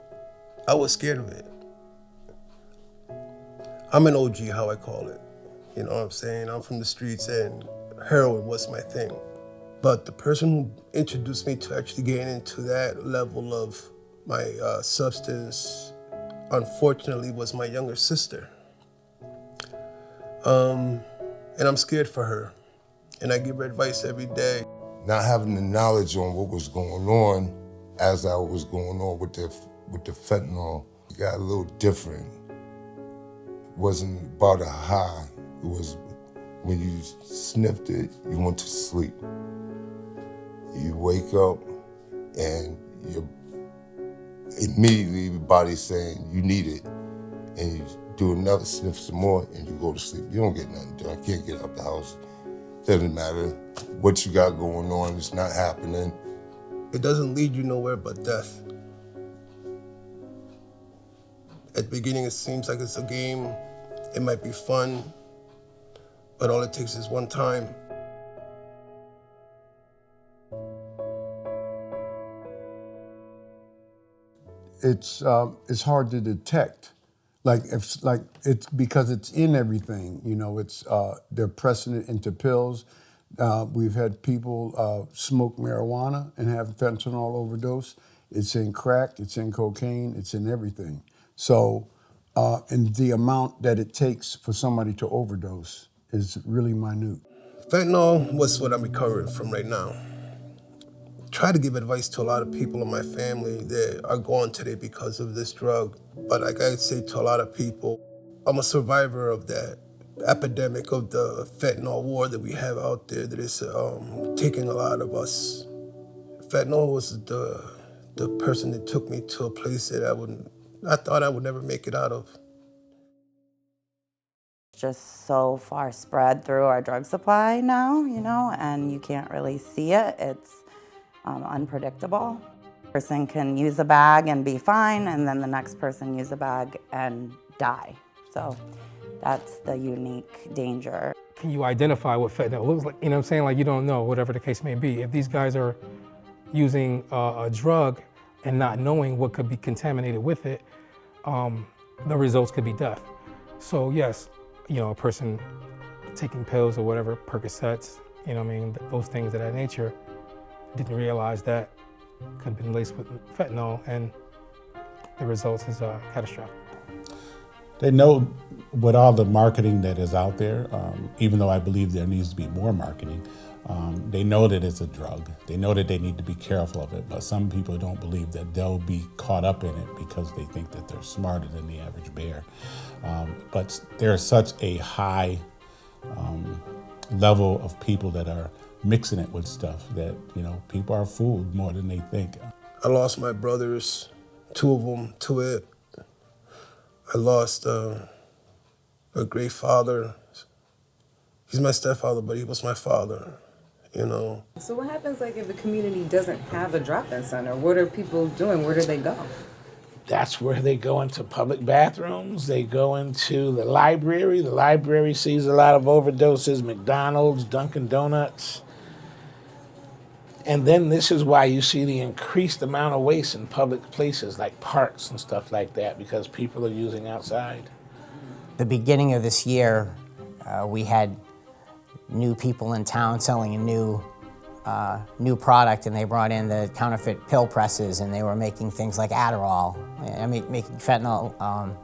I was scared of it. I'm an OG, how I call it. You know what I'm saying? I'm from the streets and heroin was my thing. But the person who introduced me to actually getting into that level of my substance, unfortunately, was my younger sister. And I'm scared for her. And I give her advice every day. Not having the knowledge on what was going on as I was going on with the fentanyl, it got a little different. It wasn't about a high. It was when you sniffed it, you went to sleep. You wake up and you're immediately your body's saying you need it. And you do another sniff some more and you go to sleep. You don't get nothing done. I can't get out the house. Doesn't matter what you got going on, it's not happening. It doesn't lead you nowhere but death. At the beginning, it seems like it's a game. It might be fun, but all it takes is one time. It's hard to detect. It's because it's in everything. You know, they're pressing it into pills. We've had people smoke marijuana and have fentanyl overdose. It's in crack, it's in cocaine, it's in everything. So, and the amount that it takes for somebody to overdose is really minute. Fentanyl was what I'm recovering from right now. Try to give advice to a lot of people in my family that are gone today because of this drug. But like I say to a lot of people, I'm a survivor of that epidemic of the fentanyl war that we have out there that is taking a lot of us. Fentanyl was the person that took me to a place that I thought I would never make it out of. Just so far spread through our drug supply now, you know, and you can't really see it. It's unpredictable. A person can use a bag and be fine, and then the next person use a bag and die. So that's the unique danger. Can you identify what fentanyl looks like? You know what I'm saying? Like, you don't know, whatever the case may be. If these guys are using a drug and not knowing what could be contaminated with it, the results could be death. So yes, you know, a person taking pills or whatever, Percocets, you know what I mean, those things of that nature, didn't realize that could have been laced with fentanyl, and the results is catastrophic. They know with all the marketing that is out there, even though I believe there needs to be more marketing, they know that it's a drug. They know that they need to be careful of it, but some people don't believe that they'll be caught up in it because they think that they're smarter than the average bear. But there's such a high level of people that are mixing it with stuff that, you know, people are fooled more than they think. I lost my brothers, 2 of them, to it. I lost a great father. He's my stepfather, but he was my father, you know. So what happens like if the community doesn't have a drop-in center? What are people doing? Where do they go? That's where they go into public bathrooms. They go into the library. The library sees a lot of overdoses, McDonald's, Dunkin' Donuts. And then this is why you see the increased amount of waste in public places like parks and stuff like that, because people are using outside. The beginning of this year, we had new people in town selling a new product, and they brought in the counterfeit pill presses, and they were making things like Adderall. I mean, making fentanyl,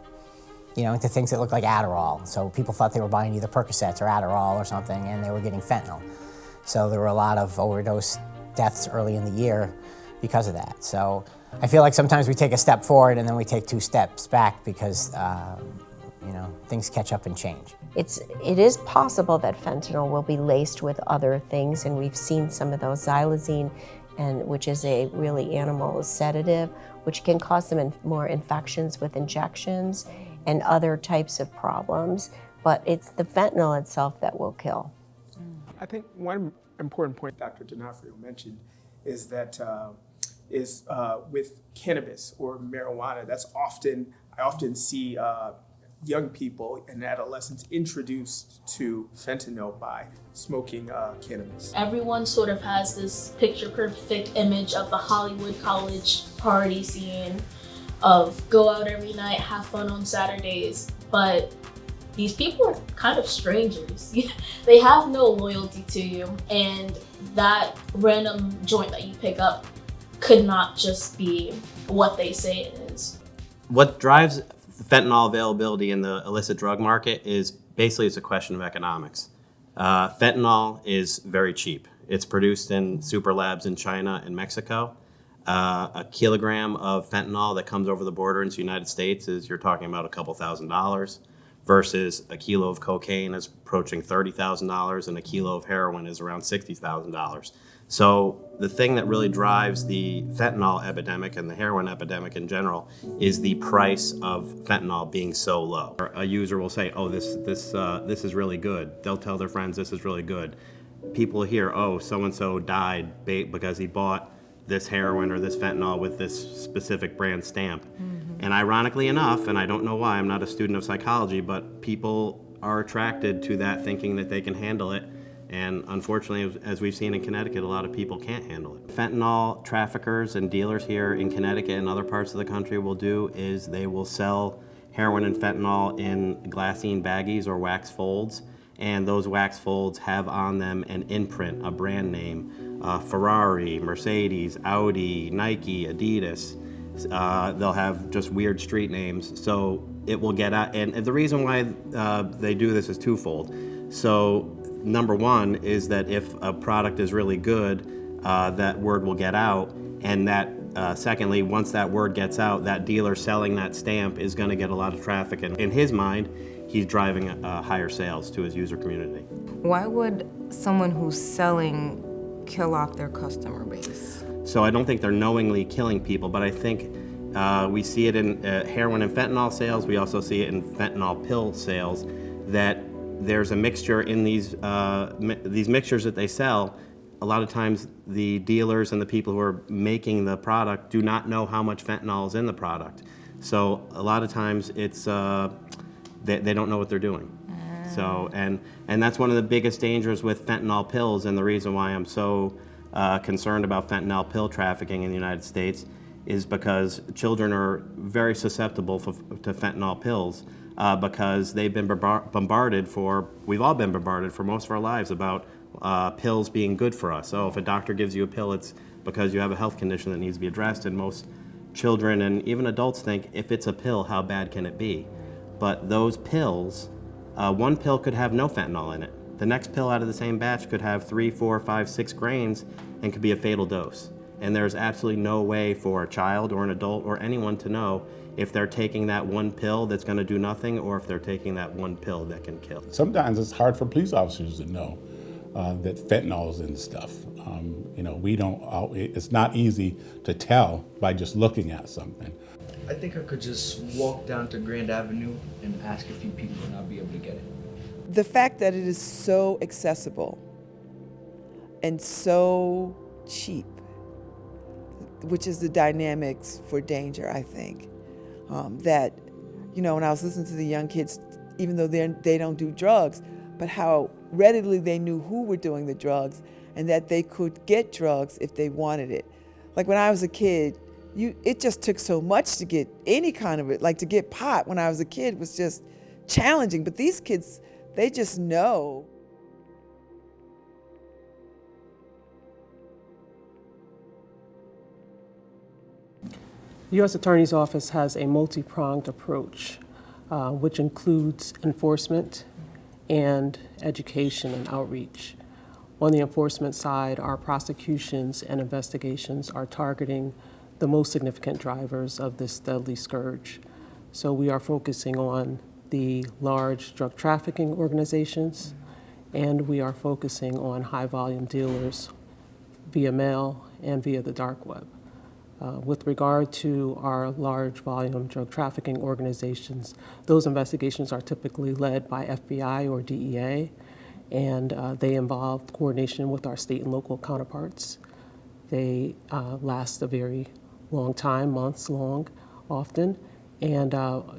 you know, into things that look like Adderall. So people thought they were buying either Percocets or Adderall or something, and they were getting fentanyl. So there were a lot of overdose deaths early in the year because of that. So I feel like sometimes we take a step forward and then we take 2 steps back because, you know, things catch up and change. It is possible that fentanyl will be laced with other things, and we've seen some of those, xylazine, which is a really animal sedative, which can cause them more infections with injections and other types of problems. But it's the fentanyl itself that will kill. I think one important point Dr. D'Onofrio mentioned is that with cannabis or marijuana, I often see young people and adolescents introduced to fentanyl by smoking cannabis. Everyone sort of has this picture perfect image of the Hollywood college party scene of go out every night, have fun on Saturdays, but these people are kind of strangers. They have no loyalty to you, and that random joint that you pick up could not just be what they say it is. What drives fentanyl availability in the illicit drug market is basically it's a question of economics. Fentanyl is very cheap. It's produced in super labs in China and Mexico. A kilogram of fentanyl that comes over the border into the United States is, you're talking about a couple $1,000s, versus a kilo of cocaine is approaching $30,000 and a kilo of heroin is around $60,000. So the thing that really drives the fentanyl epidemic and the heroin epidemic in general is the price of fentanyl being so low. A user will say, oh, this is really good. They'll tell their friends this is really good. People hear, oh, so-and-so died because he bought this heroin or this fentanyl with this specific brand stamp. And ironically enough, and I don't know why, I'm not a student of psychology, but people are attracted to that thinking that they can handle it. And unfortunately, as we've seen in Connecticut, a lot of people can't handle it. Fentanyl traffickers and dealers here in Connecticut and other parts of the country will do is they will sell heroin and fentanyl in glassine baggies or wax folds. And those wax folds have on them an imprint, a brand name, Ferrari, Mercedes, Audi, Nike, Adidas. They'll have just weird street names. So it will get out, and the reason why they do this is twofold. So number one is that if a product is really good, that word will get out, and that secondly, once that word gets out, that dealer selling that stamp is going to get a lot of traffic, and in his mind, he's driving higher sales to his user community. Why would someone who's selling kill off their customer base? So I don't think they're knowingly killing people, but I think we see it in heroin and fentanyl sales. We also see it in fentanyl pill sales, that there's a mixture in these mixtures that they sell. A lot of times the dealers and the people who are making the product do not know how much fentanyl is in the product. So a lot of times it's they don't know what they're doing. So and that's one of the biggest dangers with fentanyl pills, and the reason why I'm so concerned about fentanyl pill trafficking in the United States is because children are very susceptible to fentanyl pills because they've been bombarded we've all been bombarded for most of our lives about pills being good for us. So if a doctor gives you a pill, it's because you have a health condition that needs to be addressed, and most children and even adults think, if it's a pill, how bad can it be? But those pills, one pill could have no fentanyl in it. The next pill out of the same batch could have 3, 4, 5, 6 grains and could be a fatal dose. And there's absolutely no way for a child or an adult or anyone to know if they're taking that one pill that's going to do nothing or if they're taking that one pill that can kill. Sometimes it's hard for police officers to know that fentanyl is in stuff. You know, it's not easy to tell by just looking at something. I think I could just walk down to Grand Avenue and ask a few people and I'll be able to get it. The fact that it is so accessible and so cheap, which is the dynamics for danger, I think. That, you know, when I was listening to the young kids, even though they don't do drugs, but how readily they knew who were doing the drugs and that they could get drugs if they wanted it. Like when I was a kid, it just took so much to get any kind of it. Like to get pot when I was a kid was just challenging, but these kids, they just know. The U.S. Attorney's Office has a multi-pronged approach, which includes enforcement and education and outreach. On the enforcement side, our prosecutions and investigations are targeting the most significant drivers of this deadly scourge. So we are focusing on the large drug trafficking organizations, and we are focusing on high-volume dealers via mail and via the dark web. With regard to our large volume drug trafficking organizations, those investigations are typically led by FBI or DEA, and they involve coordination with our state and local counterparts. They last a very long time, months long often, and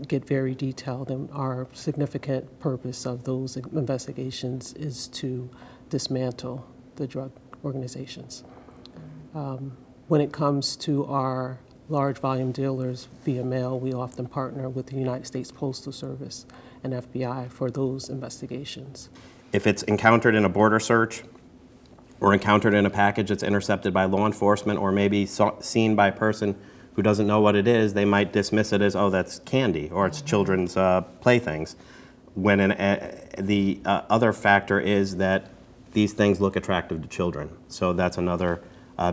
get very detailed. And our significant purpose of those investigations is to dismantle the drug organizations. When it comes to our large volume dealers via mail, we often partner with the United States Postal Service and FBI for those investigations. If it's encountered in a border search or encountered in a package that's intercepted by law enforcement or maybe seen by a person who doesn't know what it is, they might dismiss it as, oh, that's candy or it's children's playthings. When the other factor is that these things look attractive to children. So that's another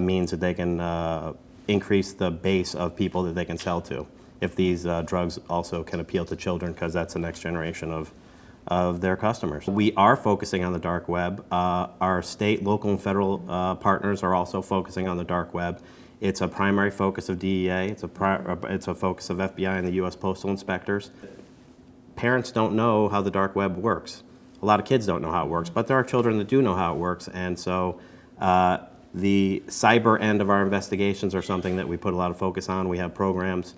means that they can increase the base of people that they can sell to. If these drugs also can appeal to children, because that's the next generation of their customers. We are focusing on the dark web. Our state, local, and federal partners are also focusing on the dark web. It's a primary focus of DEA. It's a focus of FBI and the U.S. Postal Inspectors. Parents don't know how the dark web works. A lot of kids don't know how it works, but there are children that do know how it works, and so the cyber end of our investigations are something that we put a lot of focus on. We have programs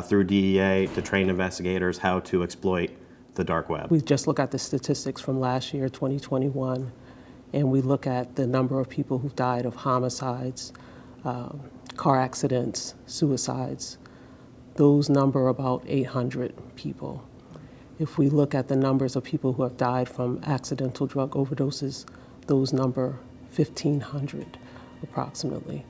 through DEA to train investigators how to exploit the dark web. We just look at the statistics from last year, 2021, and we look at the number of people who died of homicides, car accidents, suicides. Those number about 800 people. If we look at the numbers of people who have died from accidental drug overdoses, those number 1,500 approximately.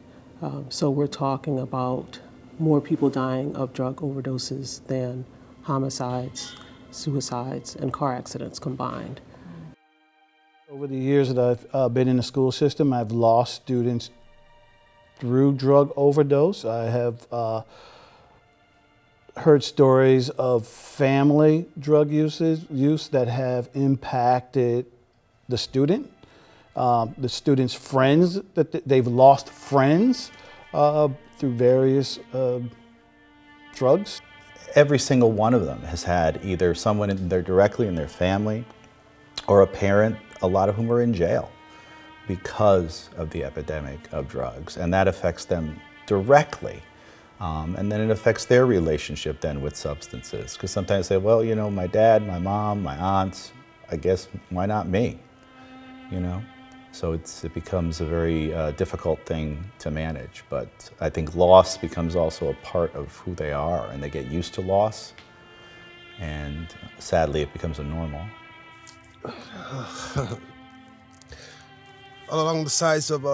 So we're talking about more people dying of drug overdoses than homicides, suicides, and car accidents combined. Over the years that I've been in the school system, I've lost students through drug overdose. I have heard stories of family drug use that have impacted the student's friends, that they've lost friends through various drugs. Every single one of them has had either someone directly in their family or a parent, a lot of whom are in jail because of the epidemic of drugs, and that affects them directly. And then it affects their relationship then with substances. Because sometimes they say, well, you know, my dad, my mom, my aunts, I guess, why not me? You know? So it becomes a very difficult thing to manage. But I think loss becomes also a part of who they are, and they get used to loss. And sadly, it becomes a normal. Along the sides of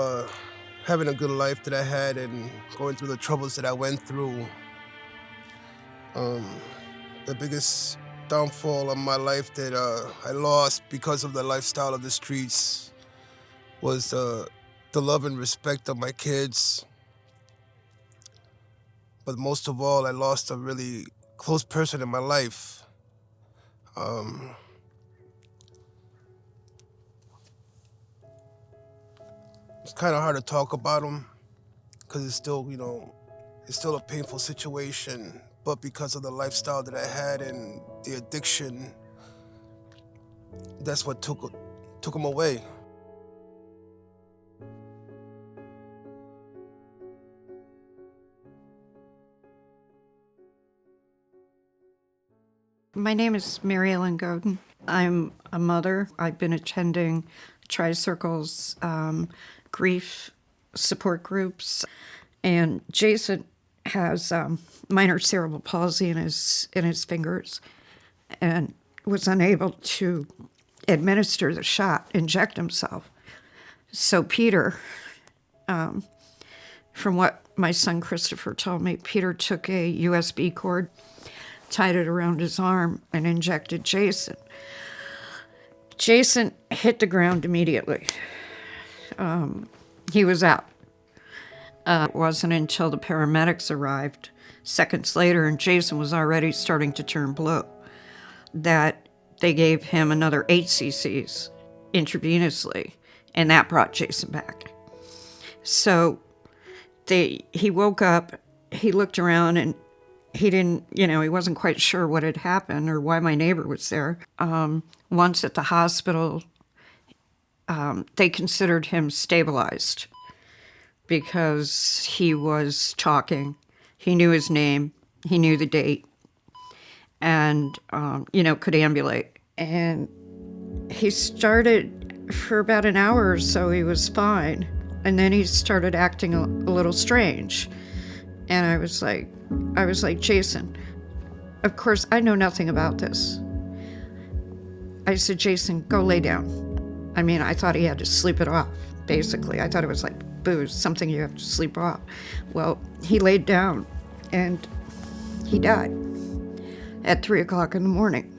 having a good life that I had and going through the troubles that I went through, the biggest downfall of my life that I lost because of the lifestyle of the streets was the love and respect of my kids. But most of all, I lost a really close person in my life. It's kind of hard to talk about him because it's still, you know, it's still a painful situation. But because of the lifestyle that I had and the addiction, that's what took him away. My name is Mary Ellen Godin. I'm a mother. I've been attending Tri-Circles grief support groups, and Jason has minor cerebral palsy in his fingers and was unable to administer the shot, inject himself. So Peter, from what my son Christopher told me, Peter took a USB cord, tied it around his arm, and injected Jason. Jason hit the ground immediately. He was out. It wasn't until the paramedics arrived seconds later, and Jason was already starting to turn blue, that they gave him another 8 cc's intravenously, and that brought Jason back. So he woke up, he looked around, and he didn't, he wasn't quite sure what had happened or why my neighbor was there. Once at the hospital, they considered him stabilized because he was talking. He knew his name. He knew the date. and, could ambulate. And he started for about an hour or so, he was fine. And then he started acting a little strange. And I was like, Jason, of course, I know nothing about this. I said, Jason, go lay down. I mean, I thought he had to sleep it off, basically. I thought it was like booze, something you have to sleep off. Well, he laid down and he died at 3 o'clock in the morning.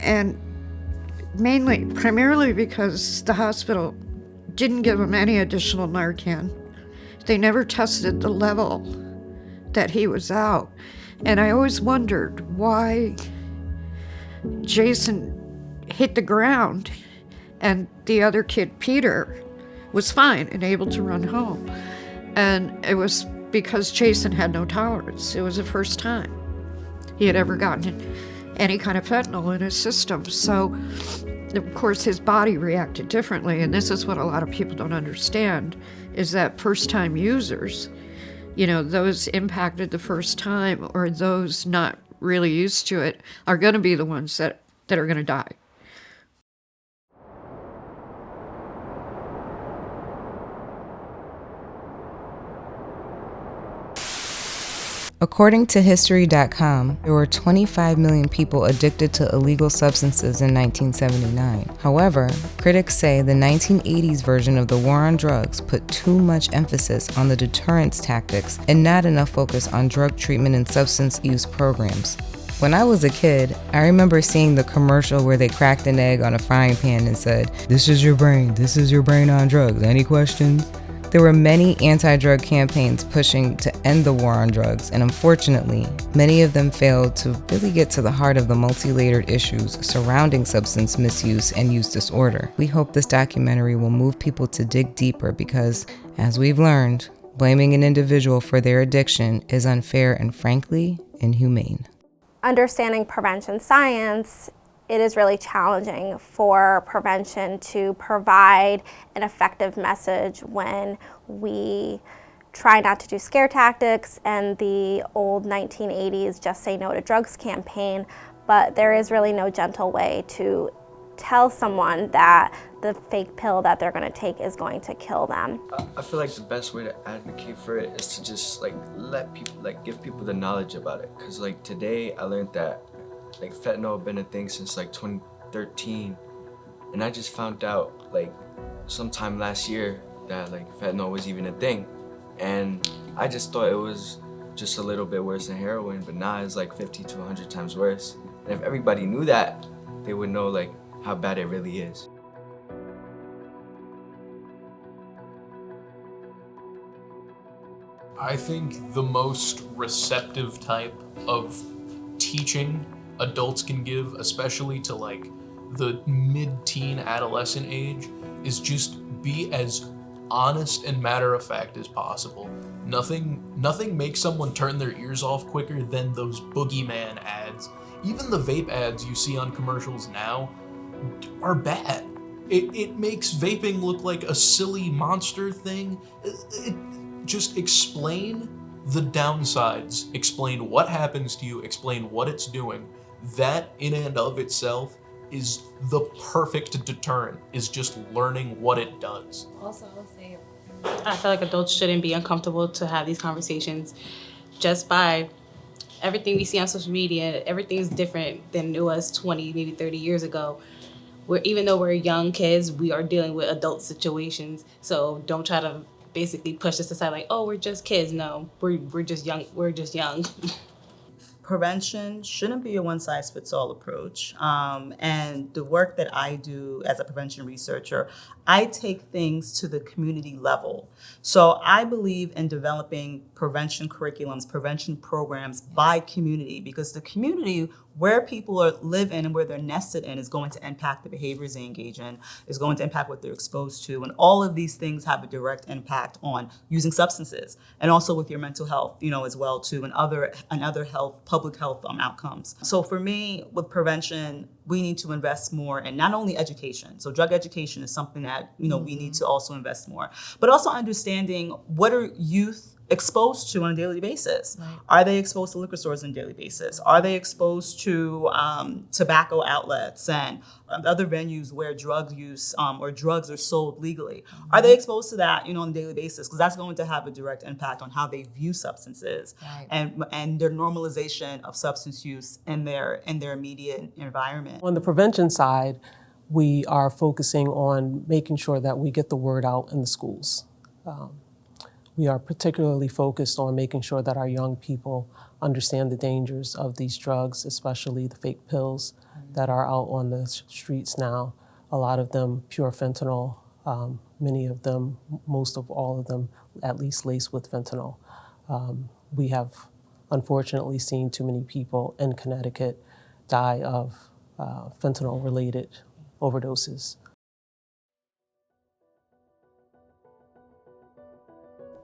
And primarily because the hospital didn't give him any additional Narcan. They never tested the level that he was out. And I always wondered why Jason hit the ground and the other kid, Peter, was fine and able to run home. And it was because Jason had no tolerance. It was the first time he had ever gotten any kind of fentanyl in his system. So, of course, his body reacted differently. And this is what a lot of people don't understand, is that first-time users, those impacted the first time or those not really used to it are going to be the ones that are going to die. According to History.com, there were 25 million people addicted to illegal substances in 1979. However, critics say the 1980s version of the war on drugs put too much emphasis on the deterrence tactics and not enough focus on drug treatment and substance use programs. When I was a kid, I remember seeing the commercial where they cracked an egg on a frying pan and said, "This is your brain on drugs. Any questions?" There were many anti-drug campaigns pushing to end the war on drugs, and unfortunately, many of them failed to really get to the heart of the multi-layered issues surrounding substance misuse and use disorder. We hope this documentary will move people to dig deeper because, as we've learned, blaming an individual for their addiction is unfair and frankly, inhumane. Understanding prevention science, it is really challenging for prevention to provide an effective message when we try not to do scare tactics and the old 1980s just say no to drugs campaign, but there is really no gentle way to tell someone that the fake pill that they're going to take is going to kill them. I feel like the best way to advocate for it is to just let people, give people the knowledge about it. Cause today I learned that fentanyl had been a thing since 2013, and I just found out sometime last year that fentanyl was even a thing, and I just thought it was just a little bit worse than heroin, but now it's 50 to 100 times worse. And if everybody knew that, they would know how bad it really is. I think the most receptive type of teaching adults can give, especially to the mid-teen adolescent age, is just be as honest and matter-of-fact as possible. Nothing makes someone turn their ears off quicker than those boogeyman ads. Even the vape ads you see on commercials now are bad. It makes vaping look like a silly monster thing. Just explain the downsides, explain what happens to you, explain what it's doing. That in and of itself is the perfect deterrent, is just learning what it does. Also, I'll say, I feel like adults shouldn't be uncomfortable to have these conversations just by everything we see on social media. Everything's different than it was 20, maybe 30 years ago. Even though we're young kids, we are dealing with adult situations. So don't try to basically push us aside oh, we're just kids. No, we're just young. We're just young. Prevention shouldn't be a one-size-fits-all approach. And the work that I do as a prevention researcher, I take things to the community level. So I believe in developing prevention curriculums, prevention programs by community, because the community where people live in and where they're nested in is going to impact the behaviors they engage in, is going to impact what they're exposed to. And all of these things have a direct impact on using substances and also with your mental health, as well too, and other health, public health outcomes. So for me, with prevention, we need to invest more in not only education. So drug education is something that, we need to also invest more, but also understanding what are youth exposed to on a daily basis? Are they exposed to liquor stores on a daily basis? Are they exposed to tobacco outlets and other venues where drug use or drugs are sold legally? Are they exposed to that, on a daily basis? Because that's going to have a direct impact on how they view substances and their normalization of substance use in their immediate environment. On the prevention side, we are focusing on making sure that we get the word out in the schools. We are particularly focused on making sure that our young people understand the dangers of these drugs, especially the fake pills that are out on the streets now. A lot of them pure fentanyl, many of them, most of all of them, at least laced with fentanyl. We have unfortunately seen too many people in Connecticut die of fentanyl-related overdoses.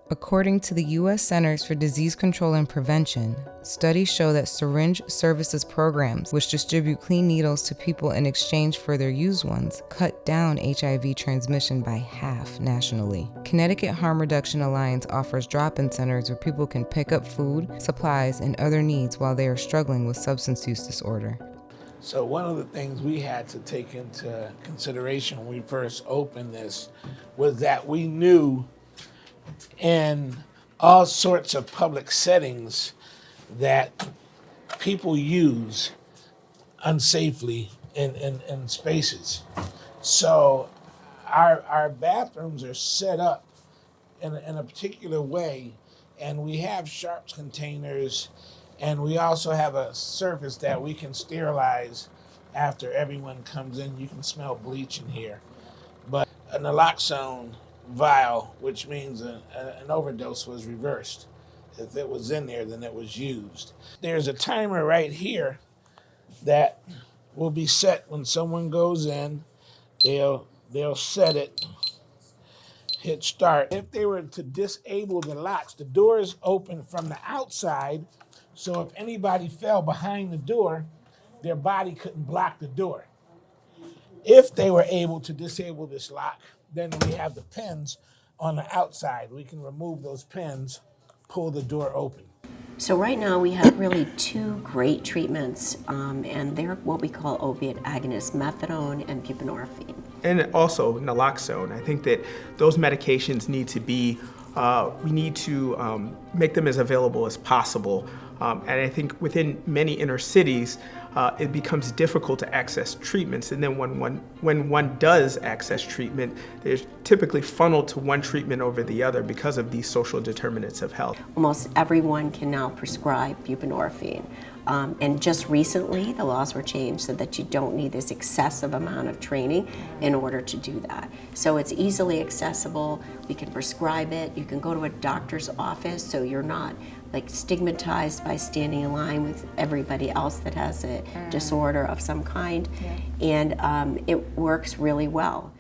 According to the U.S. Centers for Disease Control and Prevention, studies show that syringe services programs, which distribute clean needles to people in exchange for their used ones, cut down HIV transmission by half nationally. Connecticut Harm Reduction Alliance offers drop-in centers where people can pick up food, supplies, and other needs while they are struggling with substance use disorder. So one of the things we had to take into consideration when we first opened this was that we knew in all sorts of public settings that people use unsafely in spaces. So our bathrooms are set up in a particular way, and we have sharps containers, and we also have a surface that we can sterilize after everyone comes in. You can smell bleach in here. But a naloxone vial, which means an overdose was reversed. If it was in there, then it was used. There's a timer right here that will be set when someone goes in. They'll set it, hit start. If they were to disable the locks, the door is open from the outside, so if anybody fell behind the door, their body couldn't block the door. If they were able to disable this lock, then we have the pins on the outside. We can remove those pins, pull the door open. So right now we have really two great treatments, and they're what we call opiate agonists, methadone and buprenorphine. And also naloxone. I think that those medications need to be, we need to make them as available as possible. And I think within many inner cities, it becomes difficult to access treatments. And then when one does access treatment, they're typically funneled to one treatment over the other because of these social determinants of health. Almost everyone can now prescribe buprenorphine. And just recently, the laws were changed so that you don't need this excessive amount of training in order to do that. So it's easily accessible. We can prescribe it. You can go to a doctor's office, so you're not like stigmatized by standing in line with everybody else that has a disorder of some kind. And it works really well.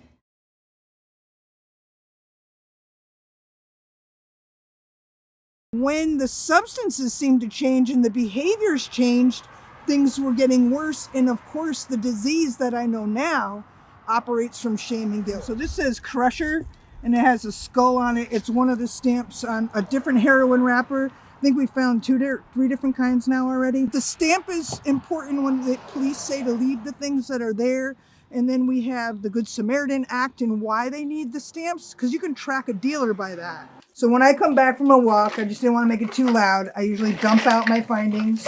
When the substances seemed to change and the behaviors changed, things were getting worse. And of course, the disease that I know now operates from shame and guilt. So this says Crusher, and it has a skull on it. It's one of the stamps on a different heroin wrapper. I think we found three different kinds now already. The stamp is important when the police say to leave the things that are there. And then we have the Good Samaritan Act and why they need the stamps, because you can track a dealer by that. So when I come back from a walk, I just didn't want to make it too loud. I usually dump out my findings.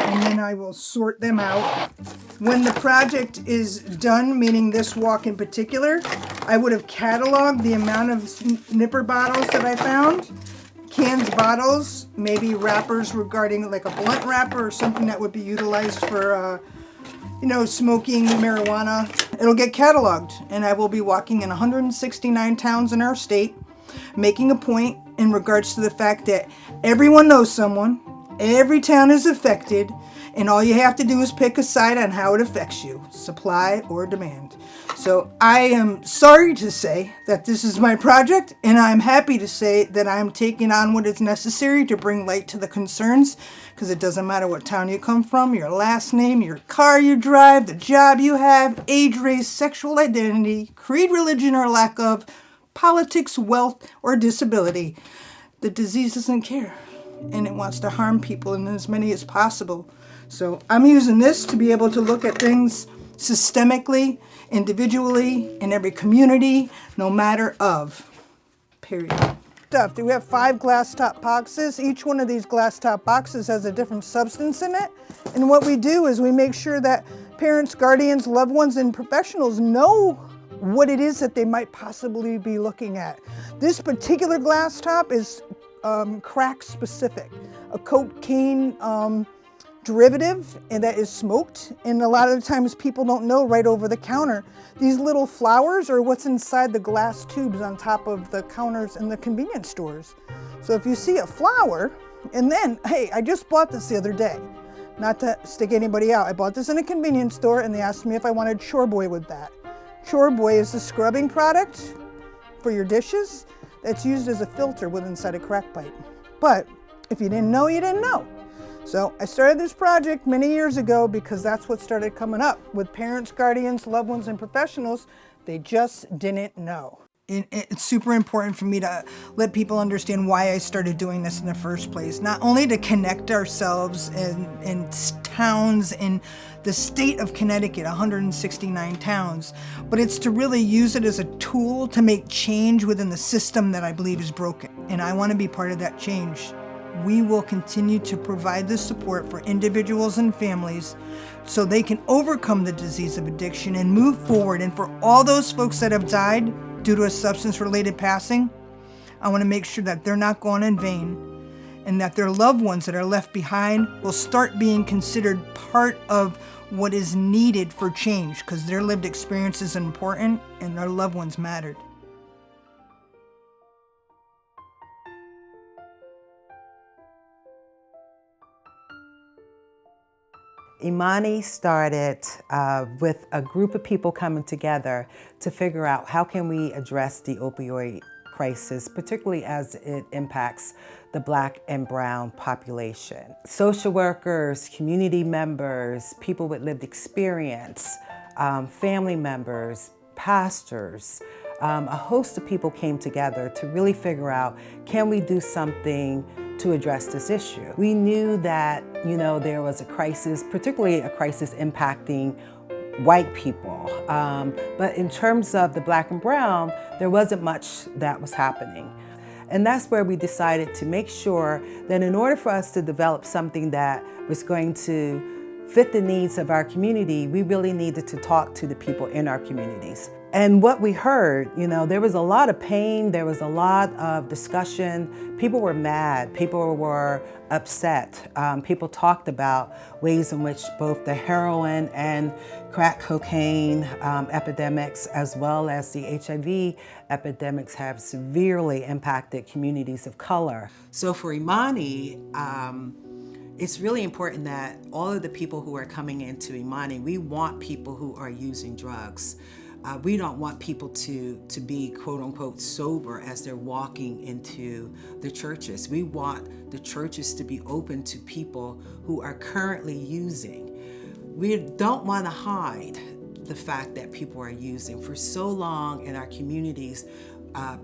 And then I will sort them out. When the project is done, meaning this walk in particular, I would have cataloged the amount of nipper bottles that I found, cans, bottles, maybe wrappers regarding like a blunt wrapper or something that would be utilized for smoking marijuana. It'll get cataloged, and I will be walking in 169 towns in our state, making a point in regards to the fact that everyone knows someone, every town is affected, and all you have to do is pick a side on how it affects you, supply or demand. So I am sorry to say that this is my project, and I'm happy to say that I'm taking on what is necessary to bring light to the concerns, because it doesn't matter what town you come from, your last name, your car you drive, the job you have, age, race, sexual identity, creed, religion, or lack of, politics, wealth, or disability. The disease doesn't care, and it wants to harm people, and as many as possible. So I'm using this to be able to look at things systemically, individually, in every community, no matter of, period. We have 5 glass top boxes. Each one of these glass top boxes has a different substance in it. And what we do is we make sure that parents, guardians, loved ones, and professionals know what it is that they might possibly be looking at. This particular glass top is crack specific, a cocaine derivative, and that is smoked. And a lot of the times people don't know right over the counter. These little flowers are what's inside the glass tubes on top of the counters in the convenience stores. So if you see a flower, and then, hey, I just bought this the other day. Not to stick anybody out. I bought this in a convenience store and they asked me if I wanted Chore Boy with that. Chore Boy is the scrubbing product for your dishes that's used as a filter with inside a crack pipe. But if you didn't know, you didn't know. So I started this project many years ago because that's what started coming up with parents, guardians, loved ones, and professionals. They just didn't know. It's super important for me to let people understand why I started doing this in the first place. Not only to connect ourselves in towns in the state of Connecticut, 169 towns, but it's to really use it as a tool to make change within the system that I believe is broken. And I want to be part of that change. We will continue to provide the support for individuals and families so they can overcome the disease of addiction and move forward. And for all those folks that have died due to a substance-related passing, I want to make sure that they're not gone in vain and that their loved ones that are left behind will start being considered part of what is needed for change, because their lived experience is important and their loved ones mattered. Imani started with a group of people coming together to figure out how can we address the opioid crisis, particularly as it impacts the Black and brown population. Social workers, community members, people with lived experience, family members, pastors, a host of people came together to really figure out, can we do something to address this issue? We knew that, there was a crisis, particularly a crisis impacting white people. But in terms of the Black and brown, there wasn't much that was happening. And that's where we decided to make sure that in order for us to develop something that was going to fit the needs of our community, we really needed to talk to the people in our communities. And what we heard, there was a lot of pain, there was a lot of discussion. People were mad, people were upset. People talked about ways in which both the heroin and crack cocaine epidemics, as well as the HIV epidemics, have severely impacted communities of color. So for Imani, it's really important that all of the people who are coming into Imani, we want people who are using drugs. We don't want people to be quote unquote sober as they're walking into the churches. We want the churches to be open to people who are currently using. We don't want to hide the fact that people are using. For so long in our communities,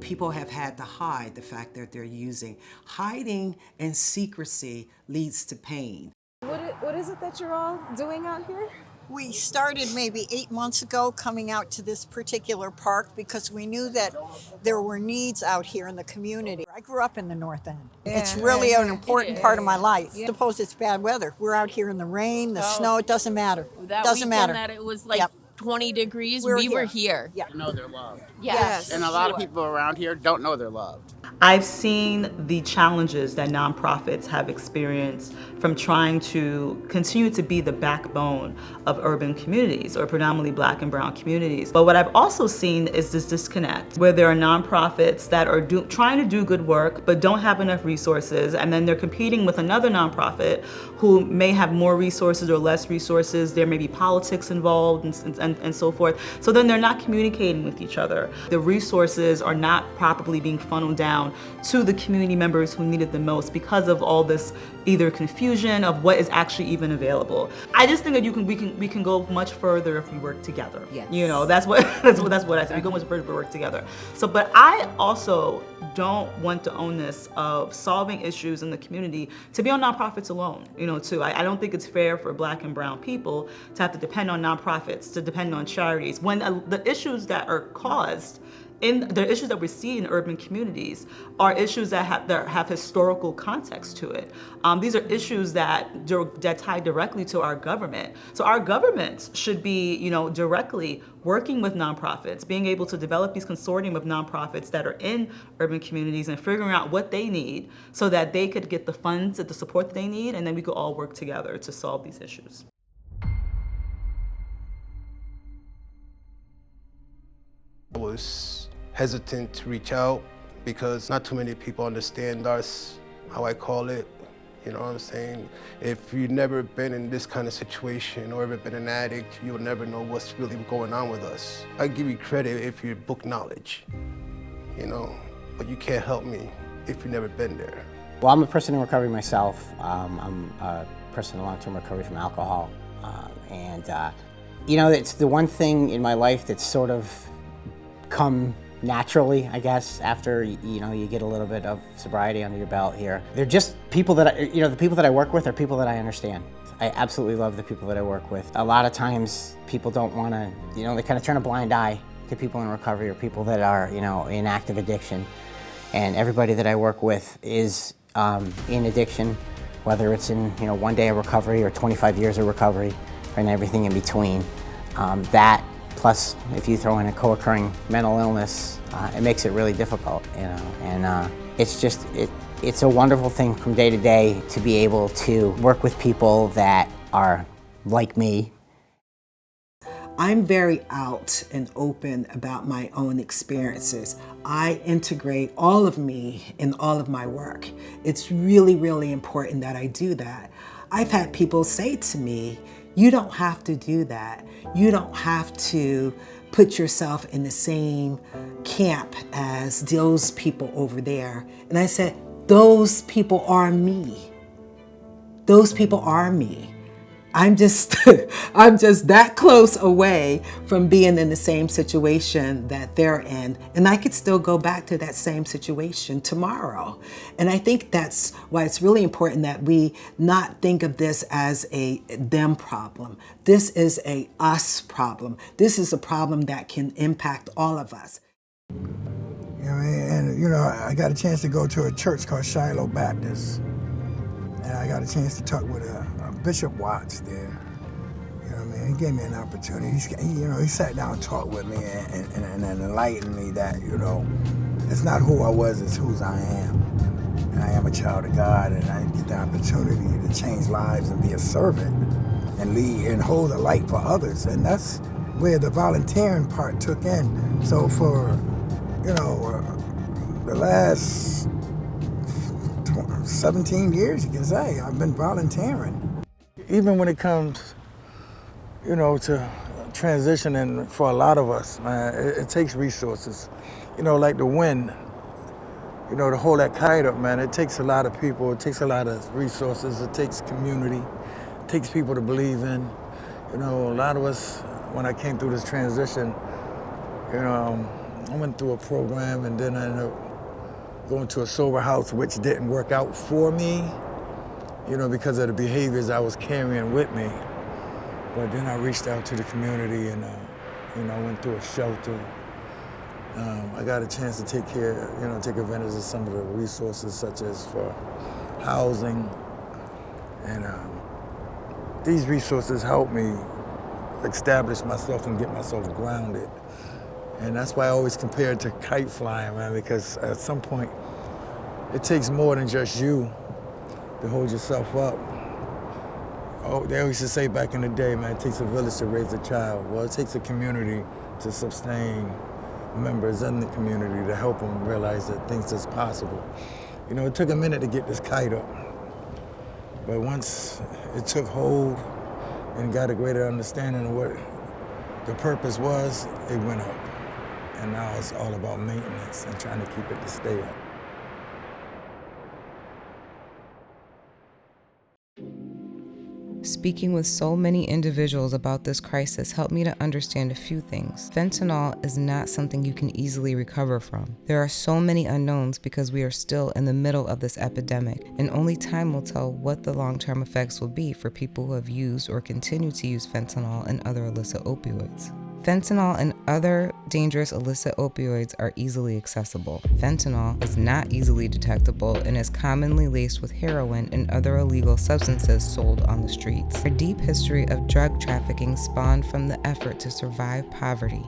people have had to hide the fact that they're using. Hiding and secrecy leads to pain. What is it that you're all doing out here? We started maybe 8 months ago coming out to this particular park because we knew that there were needs out here in the community. I grew up in the North End. Yeah, it's really an important part of my life. Yeah. Suppose it's bad weather. We're out here in the rain, the snow, it doesn't matter. That doesn't matter. That it was like 20 degrees, we were here. Yeah. Know they're loved. Yes. And a lot of people around here don't know they're loved. I've seen the challenges that nonprofits have experienced from trying to continue to be the backbone of urban communities or predominantly Black and brown communities. But what I've also seen is this disconnect where there are nonprofits that are trying to do good work but don't have enough resources, and then they're competing with another nonprofit who may have more resources or less resources. There may be politics involved and so forth. So then they're not communicating with each other. The resources are not properly being funneled down down to the community members who need it the most because of all this either confusion of what is actually even available. I just think that we can go much further if we work together. Yes. You know, that's what I said. We go much further if we work together. So, but I also don't want to own this of solving issues in the community to be on nonprofits alone, you know, too. I don't think it's fair for Black and brown people to have to depend on nonprofits, to depend on charities, when the issues that are caused the issues that we see in urban communities are issues that have historical context to it. These are issues that tie directly to our government. So our governments should be, you know, directly working with nonprofits, being able to develop these consortium of nonprofits that are in urban communities and figuring out what they need so that they could get the funds and the support that they need, and then we could all work together to solve these issues. I was hesitant to reach out because not too many people understand us, how I call it. You know what I'm saying? If you've never been in this kind of situation or ever been an addict, you'll never know what's really going on with us. I give you credit if you book knowledge, you know, but you can't help me if you've never been there. Well, I'm a person in recovery myself. I'm a person in long-term recovery from alcohol. You know, it's the one thing in my life that's sort of come naturally, I guess, after, you know, you get a little bit of sobriety under your belt here. They're just people that, the people that I work with are people that I understand. I absolutely love the people that I work with. A lot of times people don't want to, they kind of turn a blind eye to people in recovery or people that are, in active addiction. And everybody that I work with is in addiction, whether it's in, 1 day of recovery or 25 years of recovery and everything in between. That plus, if you throw in a co-occurring mental illness, it makes it really difficult, and it's just, it's a wonderful thing from day to day to be able to work with people that are like me. I'm very out and open about my own experiences. I integrate all of me in all of my work. It's really, really important that I do that. I've had people say to me, you don't have to do that. You don't have to put yourself in the same camp as those people over there. And I said, those people are me. Those people are me. I'm just that close away from being in the same situation that they're in. And I could still go back to that same situation tomorrow. And I think that's why it's really important that we not think of this as a them problem. This is a us problem. This is a problem that can impact all of us. And I got a chance to go to a church called Shiloh Baptist. And I got a chance to talk with a Bishop Watts there. He gave me an opportunity. He sat down and talked with me and enlightened me that, it's not who I was, it's who I am. And I am a child of God, and I get the opportunity to change lives and be a servant and lead and hold a light for others. And that's where the volunteering part took in. So for, the last 17 years, you can say, I've been volunteering. Even when it comes, to transitioning for a lot of us, man, it takes resources. Like the wind, to hold that kite up, man, it takes a lot of people, it takes a lot of resources, it takes community, it takes people to believe in. A lot of us, when I came through this transition, I went through a program and then I ended up going to a sober house, which didn't work out for me, because of the behaviors I was carrying with me. But then I reached out to the community and, I went through a shelter. I got a chance to take advantage of some of the resources, such as for housing. And these resources helped me establish myself and get myself grounded. And that's why I always compare it to kite flying, man, because at some point, it takes more than just you to hold yourself up. Oh, they used to say back in the day, man, it takes a village to raise a child. Well, it takes a community to sustain members in the community to help them realize that things is possible. It took a minute to get this kite up, but once it took hold and got a greater understanding of what the purpose was, it went up. And now it's all about maintenance and trying to keep it to stay up. speaking with so many individuals about this crisis helped me to understand a few things. Fentanyl is not something you can easily recover from. There are so many unknowns because we are still in the middle of this epidemic, and only time will tell what the long-term effects will be for people who have used or continue to use fentanyl and other illicit opioids. Fentanyl and other dangerous illicit opioids are easily accessible. Fentanyl is not easily detectable and is commonly laced with heroin and other illegal substances sold on the streets. Our deep history of drug trafficking spawned from the effort to survive poverty,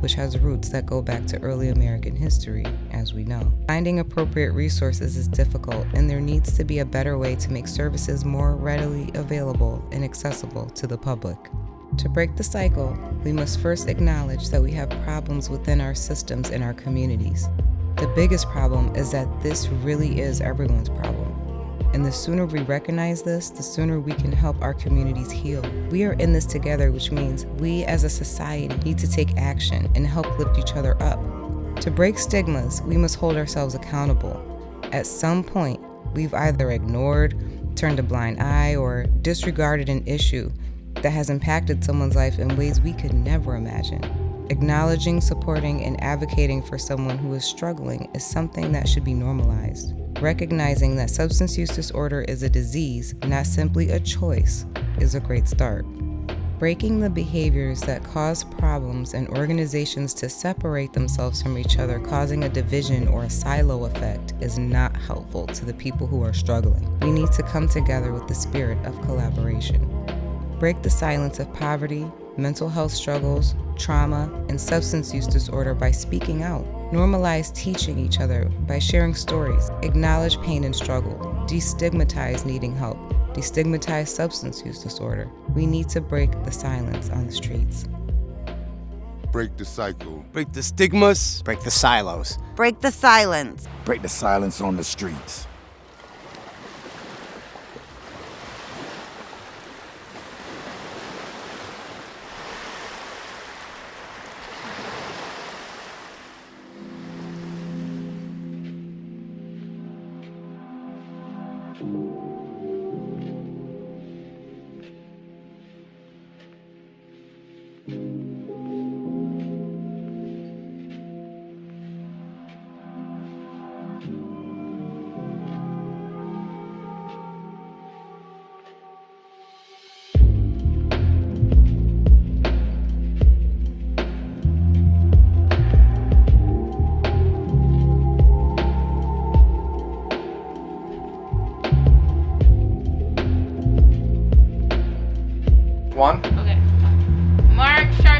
which has roots that go back to early American history, as we know. Finding appropriate resources is difficult, and there needs to be a better way to make services more readily available and accessible to the public. To break the cycle, we must first acknowledge that we have problems within our systems and our communities. The biggest problem is that this really is everyone's problem. And the sooner we recognize this, the sooner we can help our communities heal. We are in this together, which means we as a society need to take action and help lift each other up. To break stigmas, we must hold ourselves accountable. At some point, we've either ignored, turned a blind eye, or disregarded an issue that has impacted someone's life in ways we could never imagine. Acknowledging, supporting, and advocating for someone who is struggling is something that should be normalized. Recognizing that substance use disorder is a disease, not simply a choice, is a great start. Breaking the behaviors that cause problems and organizations to separate themselves from each other, causing a division or a silo effect, is not helpful to the people who are struggling. We need to come together with the spirit of collaboration. Break the silence of poverty, mental health struggles, trauma, and substance use disorder by speaking out. Normalize teaching each other by sharing stories. Acknowledge pain and struggle. Destigmatize needing help. Destigmatize substance use disorder. We need to break the silence on the streets. Break the cycle. Break the stigmas. Break the silos. Break the silence. Break the silence on the streets. One. Okay. Mark, Sharece